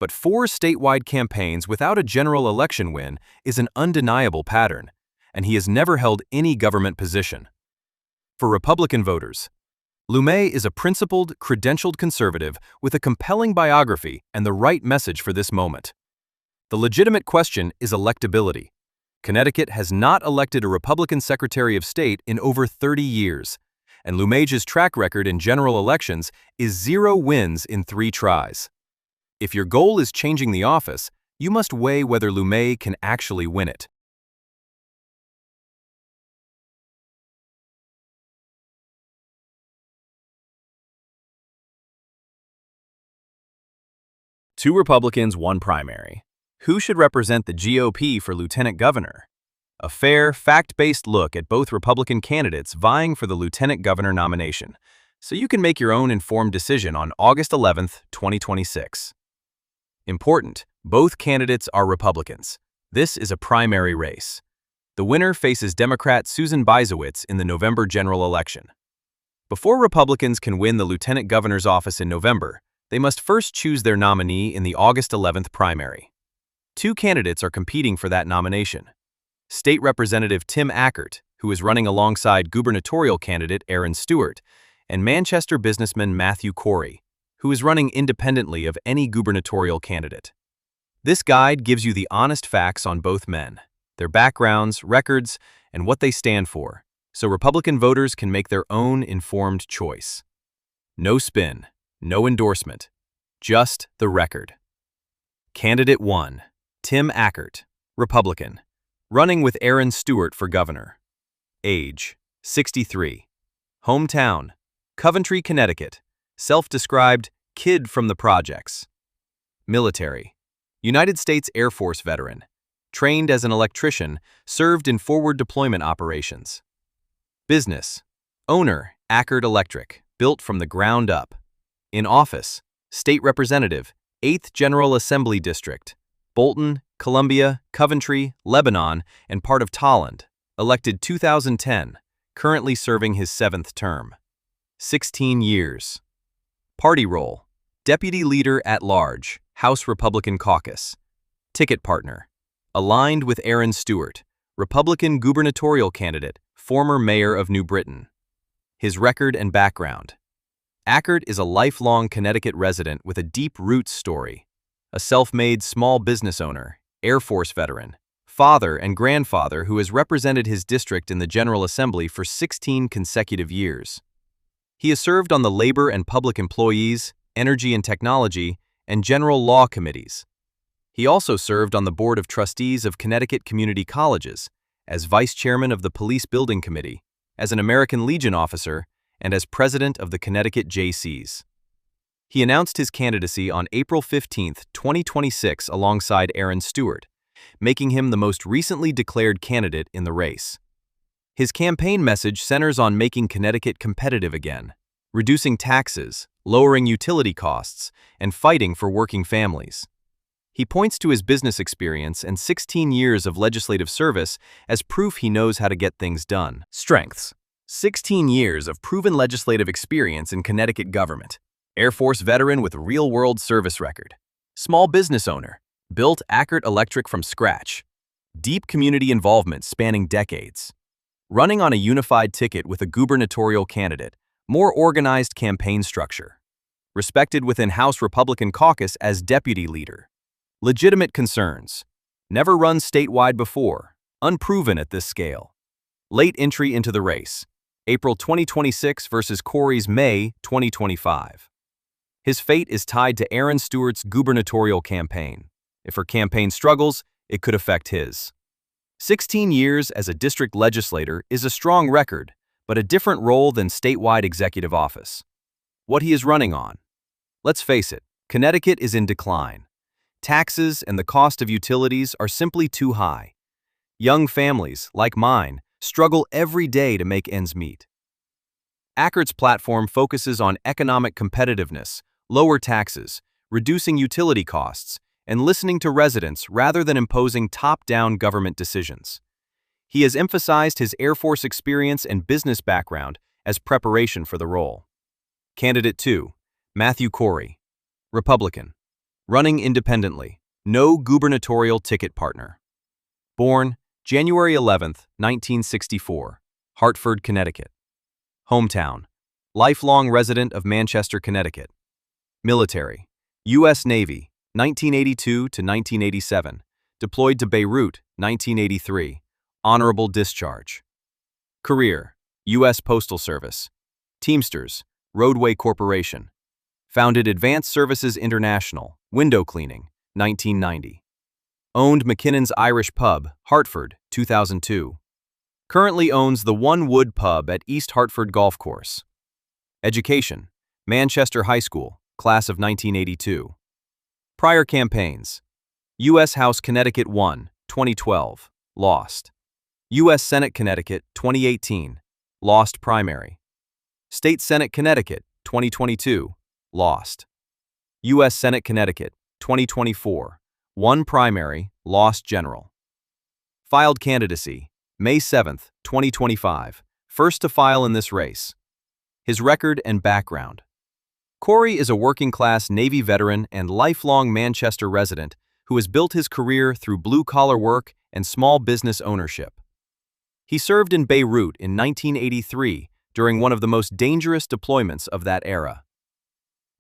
But 4 statewide campaigns without a general election win is an undeniable pattern, and he has never held any government position. For Republican voters, Lumage is a principled, credentialed conservative with a compelling biography and the right message for this moment. The legitimate question is electability. Connecticut has not elected a Republican Secretary of State in over 30 years, and Lumage's track record in general elections is 0 wins in 3 tries. If your goal is changing the office, you must weigh whether Lumage can actually win it. Two Republicans, one primary. Who should represent the GOP for lieutenant governor? A fair, fact-based look at both Republican candidates vying for the lieutenant governor nomination, so you can make your own informed decision on August 11, 2026. Important: both candidates are Republicans. This is a primary race. The winner faces Democrat Susan Bysiewicz in the November general election. Before Republicans can win the lieutenant governor's office in November, they must first choose their nominee in the August 11th primary. 2 candidates are competing for that nomination. State Representative Tim Ackert, who is running alongside gubernatorial candidate Erin Stewart, and Manchester businessman Matthew Corey, who is running independently of any gubernatorial candidate. This guide gives you the honest facts on both men, their backgrounds, records, and what they stand for, so Republican voters can make their own informed choice. No spin, no endorsement, Just the record. Candidate 1, Tim Ackert, Republican, running with Erin Stewart for governor. Age, 63. Hometown, Coventry, Connecticut. Self-described kid from the projects. Military, United States Air Force veteran. Trained as an electrician, served in forward deployment operations. Business, owner, Ackert Electric, built from the ground up. In office, State Representative, 8th General Assembly District, Bolton, Columbia, Coventry, Lebanon, and part of Tolland, elected 2010, currently serving his 7th term. 16 years. Party role, Deputy Leader at Large, House Republican Caucus. Ticket partner, aligned with Erin Stewart, Republican gubernatorial candidate, former mayor of New Britain. His record and background. Ackert is a lifelong Connecticut resident with a deep roots story. A self-made small business owner, Air Force veteran, father and grandfather who has represented his district in the General Assembly for 16 consecutive years. He has served on the Labor and Public Employees, Energy and Technology, and General Law Committees. He also served on the Board of Trustees of Connecticut Community Colleges, as Vice Chairman of the Police Building Committee, as an American Legion officer, and as President of the Connecticut Jaycees. He announced his candidacy on April 15, 2026 alongside Erin Stewart, making him the most recently declared candidate in the race. His campaign message centers on making Connecticut competitive again, reducing taxes, lowering utility costs, and fighting for working families. He points to his business experience and 16 years of legislative service as proof he knows how to get things done. Strengths: 16 years of proven legislative experience in Connecticut government. Air Force veteran with real-world service record. Small business owner. Built Ackert Electric from scratch. Deep community involvement spanning decades. Running on a unified ticket with a gubernatorial candidate. More organized campaign structure. Respected within House Republican Caucus as deputy leader. Legitimate concerns. Never run statewide before. Unproven at this scale. Late entry into the race. April 2026 versus Corey's May 2025. His fate is tied to Erin Stewart's gubernatorial campaign. If her campaign struggles, it could affect his. 16 years as a district legislator is a strong record, but a different role than statewide executive office. What he is running on. Let's face it, Connecticut is in decline. Taxes and the cost of utilities are simply too high. Young families, like mine, struggle every day to make ends meet. Ackert's platform focuses on economic competitiveness, lower taxes, reducing utility costs, and listening to residents rather than imposing top-down government decisions. He has emphasized his Air Force experience and business background as preparation for the role. Candidate 2, Matthew Corey, Republican, running independently, no gubernatorial ticket partner. Born January 11, 1964, Hartford, Connecticut. Hometown, lifelong resident of Manchester, Connecticut. Military, U.S. Navy, 1982 to 1987, deployed to Beirut, 1983, honorable discharge. Career, U.S. Postal Service, Teamsters, Roadway Corporation. Founded Advanced Services International, window cleaning, 1990. Owned McKinnon's Irish Pub, Hartford, 2002. Currently owns the One Wood Pub at East Hartford Golf Course. Education, Manchester High School, class of 1982. Prior campaigns, U.S. House Connecticut 1, 2012, lost. U.S. Senate Connecticut 2018, lost primary. State Senate Connecticut 2022, lost. U.S. Senate Connecticut 2024, won primary, lost general. Filed candidacy, May 7, 2025, first to file in this race. His record and background. Corey is a working-class Navy veteran and lifelong Manchester resident who has built his career through blue-collar work and small business ownership. He served in Beirut in 1983 during one of the most dangerous deployments of that era.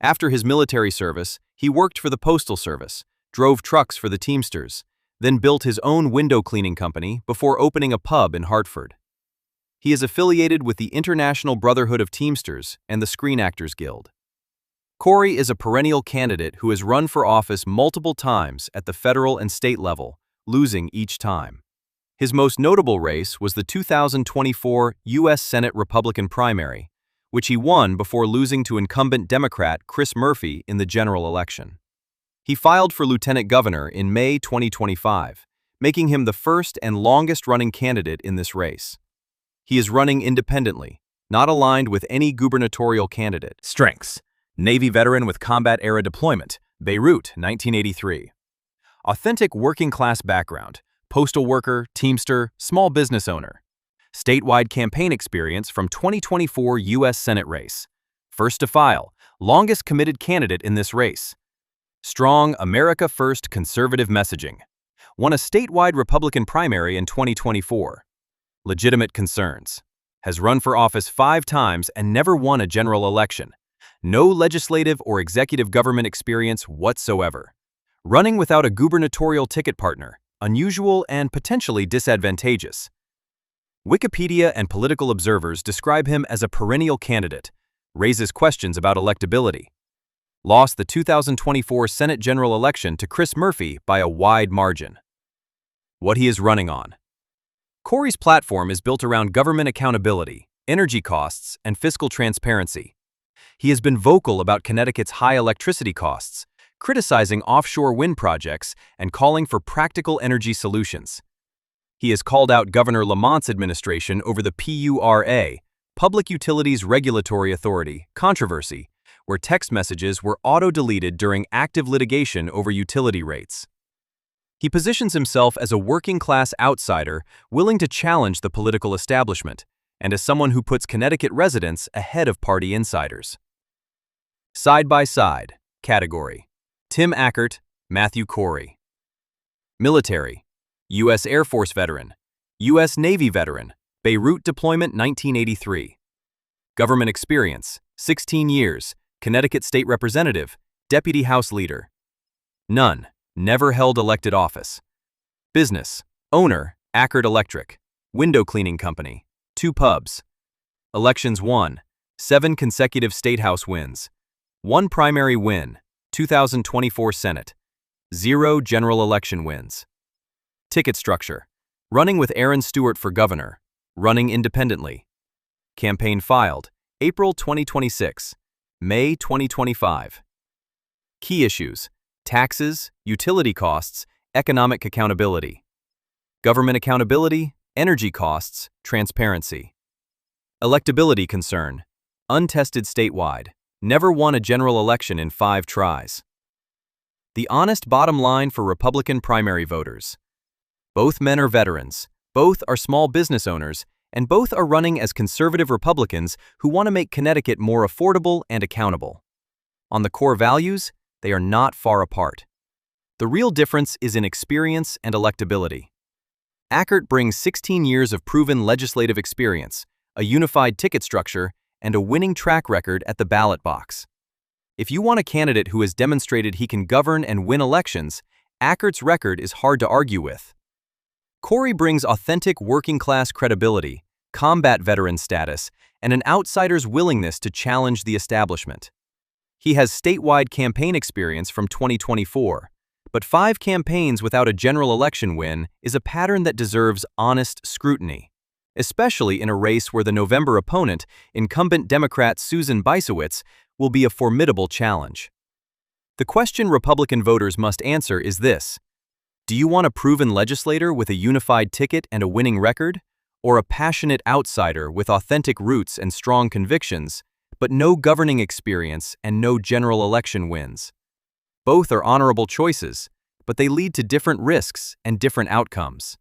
After his military service, he worked for the Postal Service, drove trucks for the Teamsters, then built his own window cleaning company before opening a pub in Hartford. He is affiliated with the International Brotherhood of Teamsters and the Screen Actors Guild. Corey is a perennial candidate who has run for office multiple times at the federal and state level, losing each time. His most notable race was the 2024 U.S. Senate Republican primary, which he won before losing to incumbent Democrat Chris Murphy in the general election. He filed for lieutenant governor in May 2025, making him the first and longest-running candidate in this race. He is running independently, not aligned with any gubernatorial candidate. Strengths: Navy veteran with combat-era deployment, Beirut, 1983. Authentic working-class background, postal worker, teamster, small business owner. Statewide campaign experience from 2024 U.S. Senate race. First to file, longest committed candidate in this race. Strong America First conservative messaging. Won a statewide Republican primary in 2024. Legitimate concerns. Has run for office 5 times and never won a general election. No legislative or executive government experience whatsoever. Running without a gubernatorial ticket partner, unusual and potentially disadvantageous. Wikipedia and political observers describe him as a perennial candidate, raises questions about electability. Lost the 2024 Senate general election to Chris Murphy by a wide margin. What he is running on. Corey's platform is built around government accountability, energy costs, and fiscal transparency. He has been vocal about Connecticut's high electricity costs, criticizing offshore wind projects and calling for practical energy solutions. He has called out Governor Lamont's administration over the PURA, Public Utilities Regulatory Authority, controversy, where text messages were auto-deleted during active litigation over utility rates. He positions himself as a working-class outsider willing to challenge the political establishment, and as someone who puts Connecticut residents ahead of party insiders. Side-by-side, category: Tim Ackert, Matthew Corey. Military: U.S. Air Force veteran, U.S. Navy veteran, Beirut deployment 1983. Government experience: 16 years, Connecticut State Representative, Deputy House Leader. None, never held elected office. Business: owner, Ackert Electric, window cleaning company, 2 pubs. Elections won, 7 consecutive state house wins. 1 primary win, 2024 Senate. 0 general election wins. Ticket structure: running with Erin Stewart for governor, running independently. Campaign filed, April 2026, May 2025. Key issues: taxes, utility costs, economic accountability. Government accountability, energy costs, transparency. Electability concern: untested statewide, never won a general election in 5 tries. The honest bottom line for Republican primary voters: both men are veterans, both are small business owners, and both are running as conservative Republicans who want to make Connecticut more affordable and accountable. On the core values, they are not far apart. The real difference is in experience and electability. Ackert brings 16 years of proven legislative experience, a unified ticket structure, and a winning track record at the ballot box. If you want a candidate who has demonstrated he can govern and win elections, Ackert's record is hard to argue with. Corey brings authentic working-class credibility, combat veteran status, and an outsider's willingness to challenge the establishment. He has statewide campaign experience from 2024, but 5 campaigns without a general election win is a pattern that deserves honest scrutiny, especially in a race where the November opponent, incumbent Democrat Susan Bysiewicz, will be a formidable challenge. The question Republican voters must answer is this: do you want a proven legislator with a unified ticket and a winning record, or a passionate outsider with authentic roots and strong convictions, but no governing experience and no general election wins? Both are honorable choices, but they lead to different risks and different outcomes.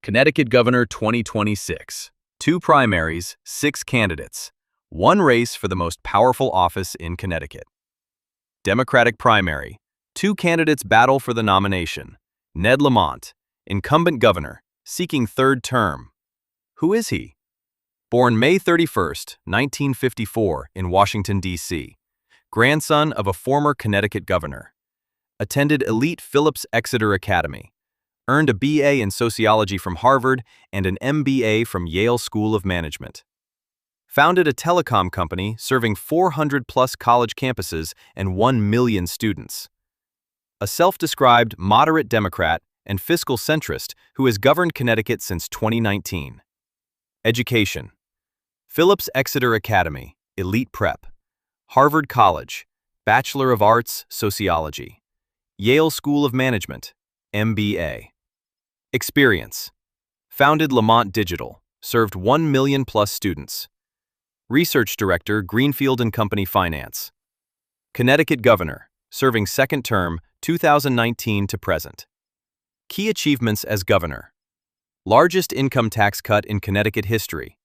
Connecticut Governor 2026. 2 primaries, 6 candidates. 1 race for the most powerful office in Connecticut. Democratic primary. 2 candidates battle for the nomination. Ned Lamont, incumbent governor, seeking 3rd term. Who is he? Born May 31, 1954 in Washington, D.C. Grandson of a former Connecticut governor. Attended elite Phillips Exeter Academy. Earned a B.A. in sociology from Harvard and an M.B.A. from Yale School of Management. Founded a telecom company serving 400-plus college campuses and 1 million students. A self-described moderate Democrat and fiscal centrist who has governed Connecticut since 2019. Education. Phillips Exeter Academy, Elite Prep. Harvard College, Bachelor of Arts, Sociology. Yale School of Management, MBA. Experience. Founded Lamont Digital, served 1 million-plus students. Research Director, Greenfield & Company Finance. Connecticut Governor, serving second term, 2019 to present. Key achievements as governor. Largest income tax cut in Connecticut history.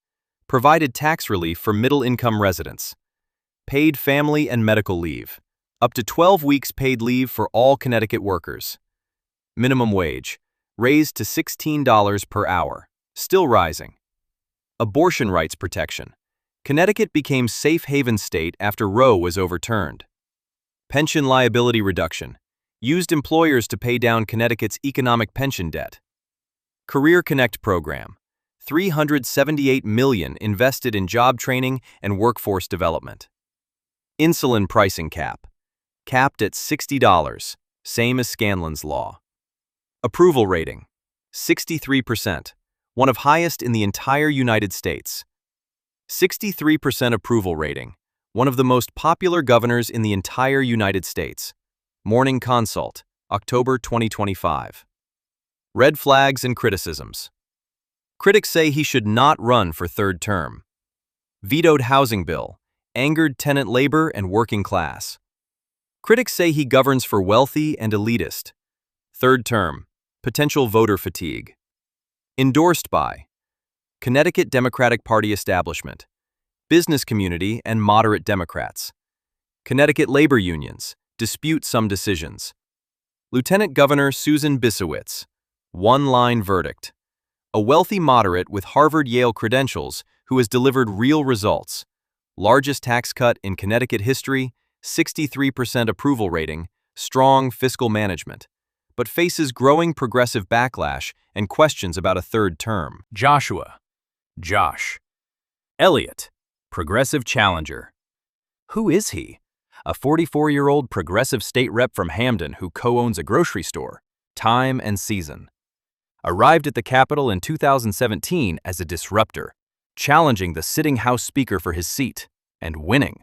Provided tax relief for middle-income residents. Paid family and medical leave. Up to 12 weeks paid leave for all Connecticut workers. Minimum wage. Raised to $16 per hour. Still rising. Abortion rights protection. Connecticut became safe haven state after Roe was overturned. Pension liability reduction. Used employers to pay down Connecticut's economic pension debt. Career Connect program. $378 million invested in job training and workforce development. Insulin pricing cap. Capped at $60, same as Scanlon's law. Approval rating. 63%, one of highest in the entire United States. 63% approval rating, one of the most popular governors in the entire United States. Morning Consult, October 2025. Red flags and criticisms. Critics say he should not run for third term. Vetoed housing bill, angered tenant labor and working class. Critics say he governs for wealthy and elitist. Third term, potential voter fatigue. Endorsed by Connecticut Democratic Party establishment, business community and moderate Democrats. Connecticut labor unions, dispute some decisions. Lieutenant Governor Susan Bysiewicz, one-line verdict. A wealthy moderate with Harvard-Yale credentials who has delivered real results. Largest tax cut in Connecticut history, 63% approval rating, strong fiscal management, but faces growing progressive backlash and questions about a third term. Joshua. Josh. Elliott, progressive challenger. Who is he? A 44-year-old progressive state rep from Hamden who co-owns a grocery store, Time and Season. Arrived at the Capitol in 2017 as a disruptor, challenging the sitting House Speaker for his seat, and winning.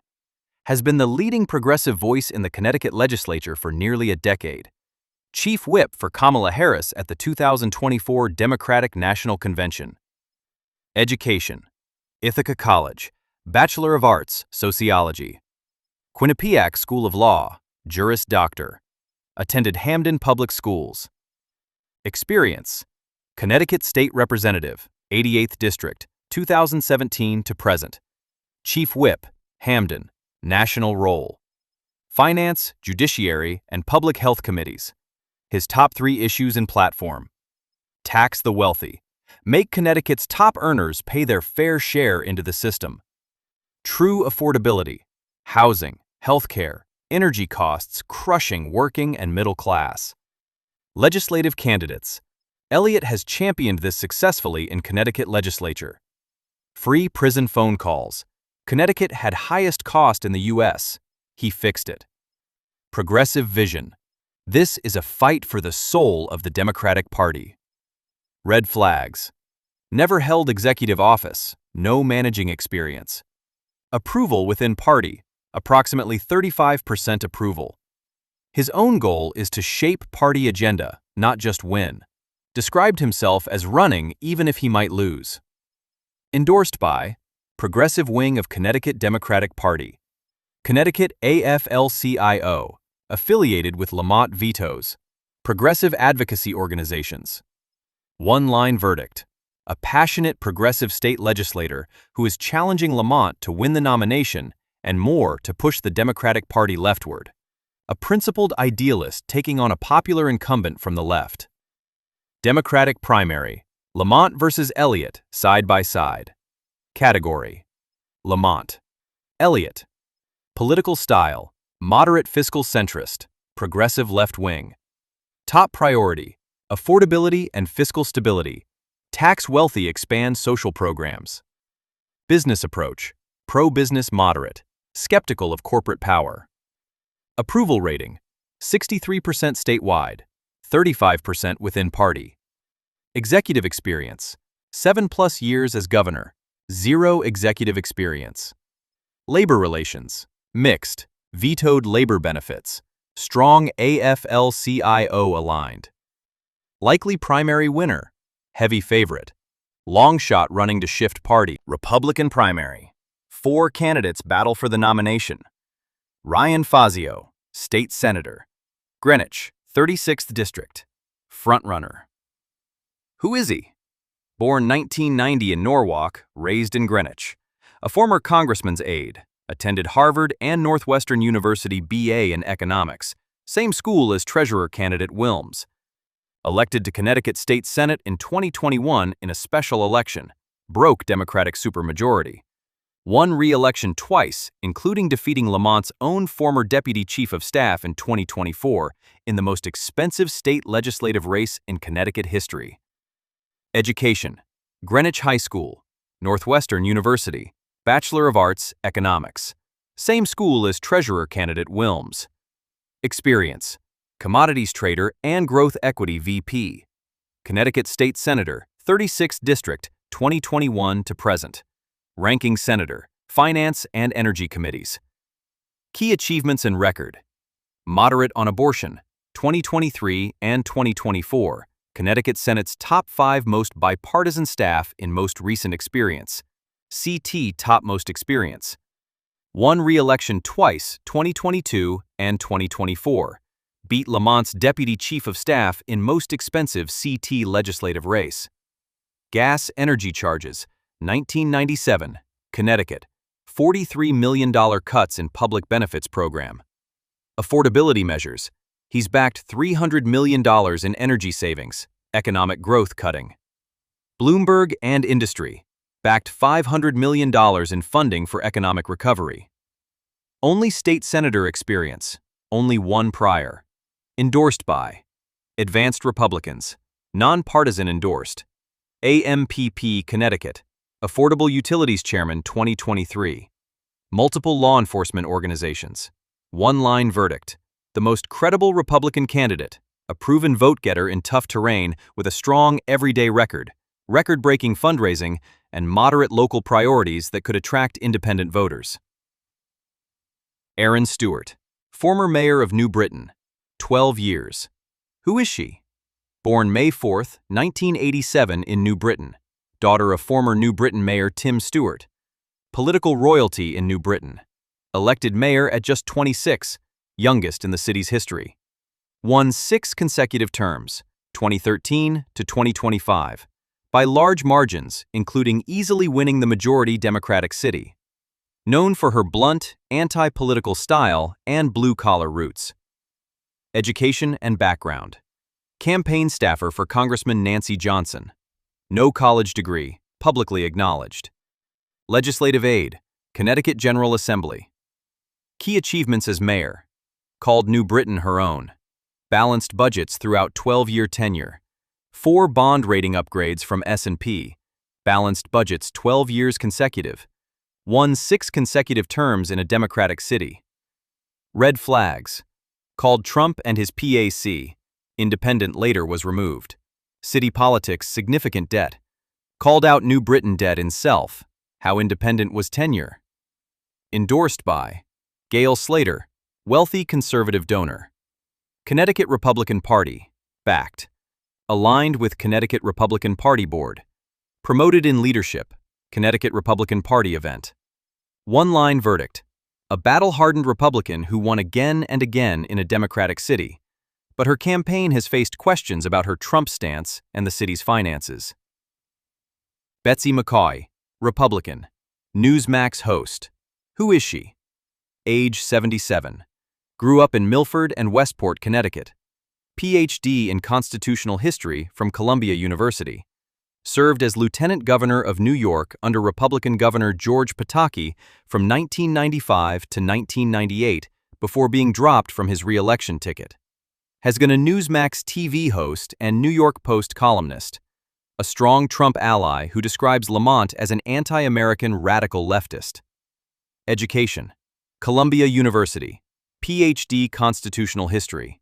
Has been the leading progressive voice in the Connecticut legislature for nearly a decade. Chief Whip for Kamala Harris at the 2024 Democratic National Convention. Education. Ithaca College, Bachelor of Arts, Sociology. Quinnipiac School of Law, Juris Doctor. Attended Hamden Public Schools. Experience. Connecticut State Representative, 88th District, 2017 to present. Chief Whip, Hamden, national role. Finance, Judiciary, and Public Health Committees. His top 3 issues and platform. Tax the wealthy. Make Connecticut's top earners pay their fair share into the system. True affordability. Housing, healthcare, energy costs crushing working and middle class. Legislative candidates. Elliott has championed this successfully in Connecticut legislature. Free prison phone calls. Connecticut had highest cost in the U.S. He fixed it. Progressive vision. This is a fight for the soul of the Democratic Party. Red flags. Never held executive office, no managing experience. Approval within party, approximately 35% approval. His own goal is to shape party agenda, not just win. Described himself as running even if he might lose. Endorsed by Progressive Wing of Connecticut Democratic Party. Connecticut AFL-CIO, affiliated with Lamont Vetoes. Progressive advocacy organizations. One-line verdict. A passionate progressive state legislator who is challenging Lamont to win the nomination and more to push the Democratic Party leftward. A principled idealist taking on a popular incumbent from the left. Democratic primary. Lamont versus Elliott, side by side. Category: Lamont. Elliott. Political style: moderate fiscal centrist, progressive left-wing. Top priority: affordability and fiscal stability. Tax wealthy, expand social programs. Business approach: pro-business, moderate, skeptical of corporate power. Approval rating: 63% statewide, 35% within party. Executive experience: 7+ years as governor, 0 executive experience. Labor relations: mixed, vetoed labor benefits, strong AFL-CIO aligned. Likely primary winner: heavy favorite. Long shot running to shift party. Republican primary. 4 candidates battle for the nomination. Ryan Fazio, State Senator. Greenwich, 36th District. Frontrunner. Who is he? Born 1990 in Norwalk, raised in Greenwich. A former congressman's aide, attended Harvard and Northwestern University BA in economics, same school as treasurer candidate Wilms. Elected to Connecticut State Senate in 2021 in a special election, broke Democratic supermajority. Won re-election twice, including defeating Lamont's own former deputy chief of staff in 2024 in the most expensive state legislative race in Connecticut history. Education: Greenwich High School, Northwestern University, Bachelor of Arts, Economics. Same school as treasurer candidate Wilms. Experience: commodities trader and growth equity VP. Connecticut State Senator, 36th District, 2021 to present. Ranking Senator, Finance and Energy Committees. Key achievements and record: moderate on abortion, 2023 and 2024, Connecticut Senate's top 5 most bipartisan staff in most recent experience. CT top most experience. Won re-election twice, 2022 and 2024. Beat Lamont's deputy chief of staff in most expensive CT legislative race. Gas energy charges, 1997, Connecticut, $43 million cuts in public benefits program. Affordability measures: he's backed $300 million in energy savings, economic growth cutting. Bloomberg and industry, backed $500 million in funding for economic recovery. Only state senator experience, only one prior. Endorsed by Advanced Republicans, nonpartisan endorsed. AMPP Connecticut, Affordable Utilities Chairman 2023. Multiple law enforcement organizations. One-line verdict. The most credible Republican candidate, a proven vote-getter in tough terrain with a strong everyday record, record-breaking fundraising, and moderate local priorities that could attract independent voters. Erin Stewart, former mayor of New Britain, 12 years. Who is she? Born May 4, 1987 in New Britain, daughter of former New Britain Mayor Tim Stewart. Political royalty in New Britain. Elected mayor at just 26, youngest in the city's history. Won 6 consecutive terms, 2013 to 2025, by large margins, including easily winning the majority Democratic city. Known for her blunt, anti-political style and blue-collar roots. Education and background. Campaign staffer for Congressman Nancy Johnson. No college degree, publicly acknowledged. Legislative aide, Connecticut General Assembly. Key achievements as mayor. Called New Britain her own. Balanced budgets throughout 12-year tenure. 4 bond rating upgrades from S&P. Balanced budgets 12 years consecutive. Won 6 consecutive terms in a Democratic city. Red flags. Called Trump and his PAC. Independent later was removed. City politics significant debt. Called out New Britain debt in self. How independent was tenure. Endorsed by Gail Slater, wealthy conservative donor. Connecticut Republican Party, backed. Aligned with Connecticut Republican Party Board. Promoted in leadership, Connecticut Republican Party event. One-line verdict. A battle-hardened Republican who won again and again in a Democratic city, but her campaign has faced questions about her Trump stance and the city's finances. Betsy McCaughey, Republican, Newsmax host. Who is she? Age 77. Grew up in Milford and Westport, Connecticut. PhD in Constitutional History from Columbia University. Served as Lieutenant Governor of New York under Republican Governor George Pataki from 1995 to 1998 before being dropped from his re-election ticket. Has been a Newsmax TV host and New York Post columnist. A strong Trump ally who describes Lamont as an anti-American radical leftist. Education. Columbia University. Ph.D. Constitutional History.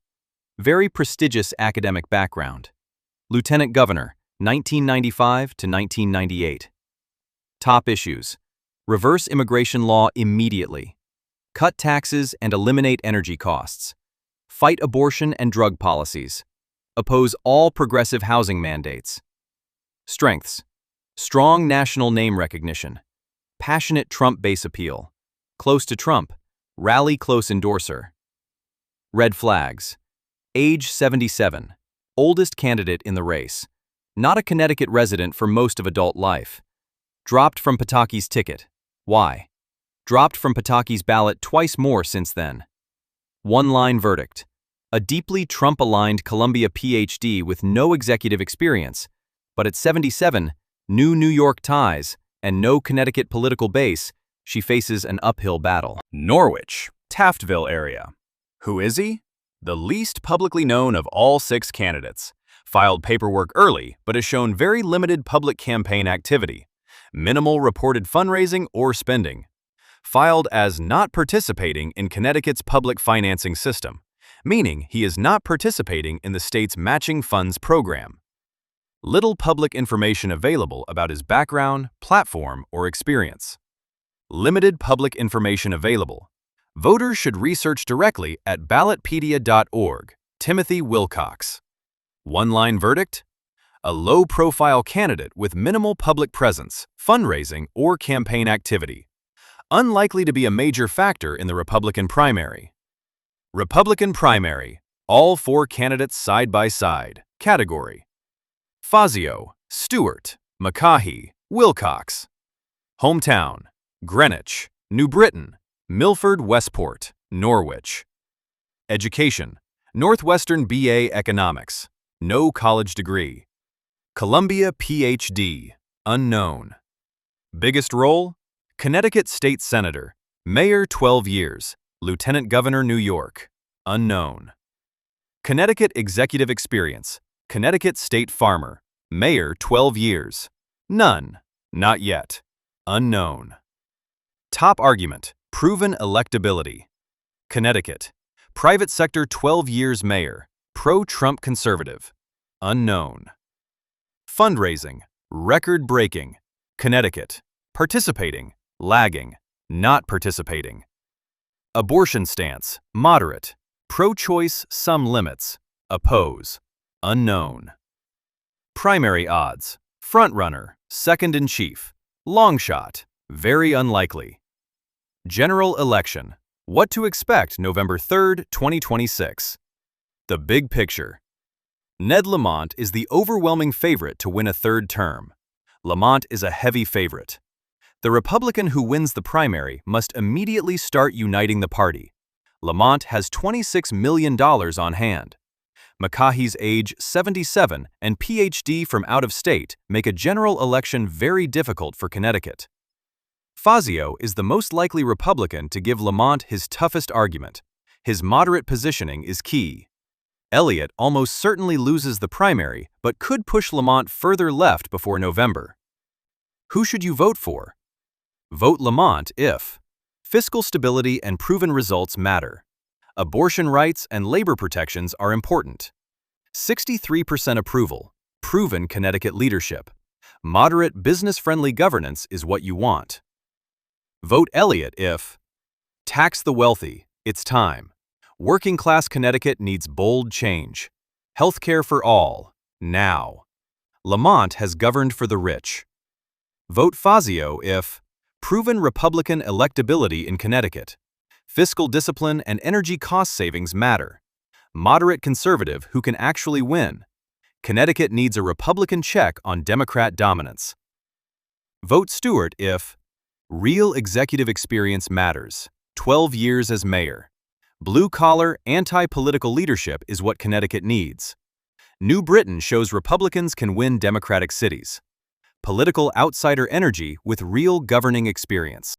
Very prestigious academic background. Lieutenant Governor, 1995 to 1998. Top issues. Reverse immigration law immediately. Cut taxes and eliminate energy costs. Fight abortion and drug policies. Oppose all progressive housing mandates. Strengths. Strong national name recognition. Passionate Trump base appeal. Close to Trump. Rally close endorser. Red flags. Age 77. Oldest candidate in the race. Not a Connecticut resident for most of adult life. Dropped from Pataki's ticket. Why? Dropped from Pataki's ballot twice more since then. One-line verdict. A deeply Trump-aligned Columbia Ph.D. with no executive experience, but at 77, new New York ties, and no Connecticut political base, she faces an uphill battle. Norwich, Taftville area. Who is he? The least publicly known of all 6 candidates. Filed paperwork early, but has shown very limited public campaign activity. Minimal reported fundraising or spending. Filed as not participating in Connecticut's public financing system, meaning he is not participating in the state's matching funds program. Little public information available about his background, platform, or experience. Limited public information available. Voters should research directly at ballotpedia.org. Timothy Wilcox. One-line verdict? A low-profile candidate with minimal public presence, fundraising, or campaign activity. Unlikely to be a major factor in the Republican primary. Republican primary. All 4 candidates side by side. Category. Fazio, Stewart, McCaughey, Wilcox. Hometown. Greenwich, New Britain, Milford, Westport, Norwich. Education. Northwestern BA Economics. No college degree. Columbia Ph.D. Unknown. Biggest role? Connecticut State Senator. Mayor 12 years. Lieutenant Governor New York. Unknown. Connecticut Executive Experience. Connecticut State Farmer. Mayor 12 years. None. Not yet. Unknown. Top argument. Proven electability. Connecticut. Private sector 12 years mayor. Pro-Trump conservative. Unknown. Fundraising. Record-breaking. Connecticut. Participating. Lagging. Not participating. Abortion stance. Moderate. Pro-choice. Some limits. Oppose. Unknown. Primary odds. Frontrunner. Second-in-chief. Long shot. Very unlikely. General election. What to expect November 3, 2026. The big picture. Ned Lamont is the overwhelming favorite to win a 3rd term. Lamont is a heavy favorite. The Republican who wins the primary must immediately start uniting the party. Lamont has $26 million on hand. McCaughey's age 77 and Ph.D. from out of state make a general election very difficult for Connecticut. Fazio is the most likely Republican to give Lamont his toughest argument. His moderate positioning is key. Elliott almost certainly loses the primary, but could push Lamont further left before November. Who should you vote for? Vote Lamont if fiscal stability and proven results matter. Abortion rights and labor protections are important. 63% approval. Proven Connecticut leadership. Moderate business-friendly governance is what you want. Vote Elliott if tax the wealthy. It's time. Working-class Connecticut needs bold change. Healthcare for all. Now. Lamont has governed for the rich. Vote Fazio if proven Republican electability in Connecticut. Fiscal discipline and energy cost savings matter. Moderate conservative who can actually win. Connecticut needs a Republican check on Democrat dominance. Vote Stewart if real executive experience matters. 12 years as mayor. Blue-collar, anti-political leadership is what Connecticut needs. New Britain shows Republicans can win Democratic cities. Political outsider energy with real governing experience.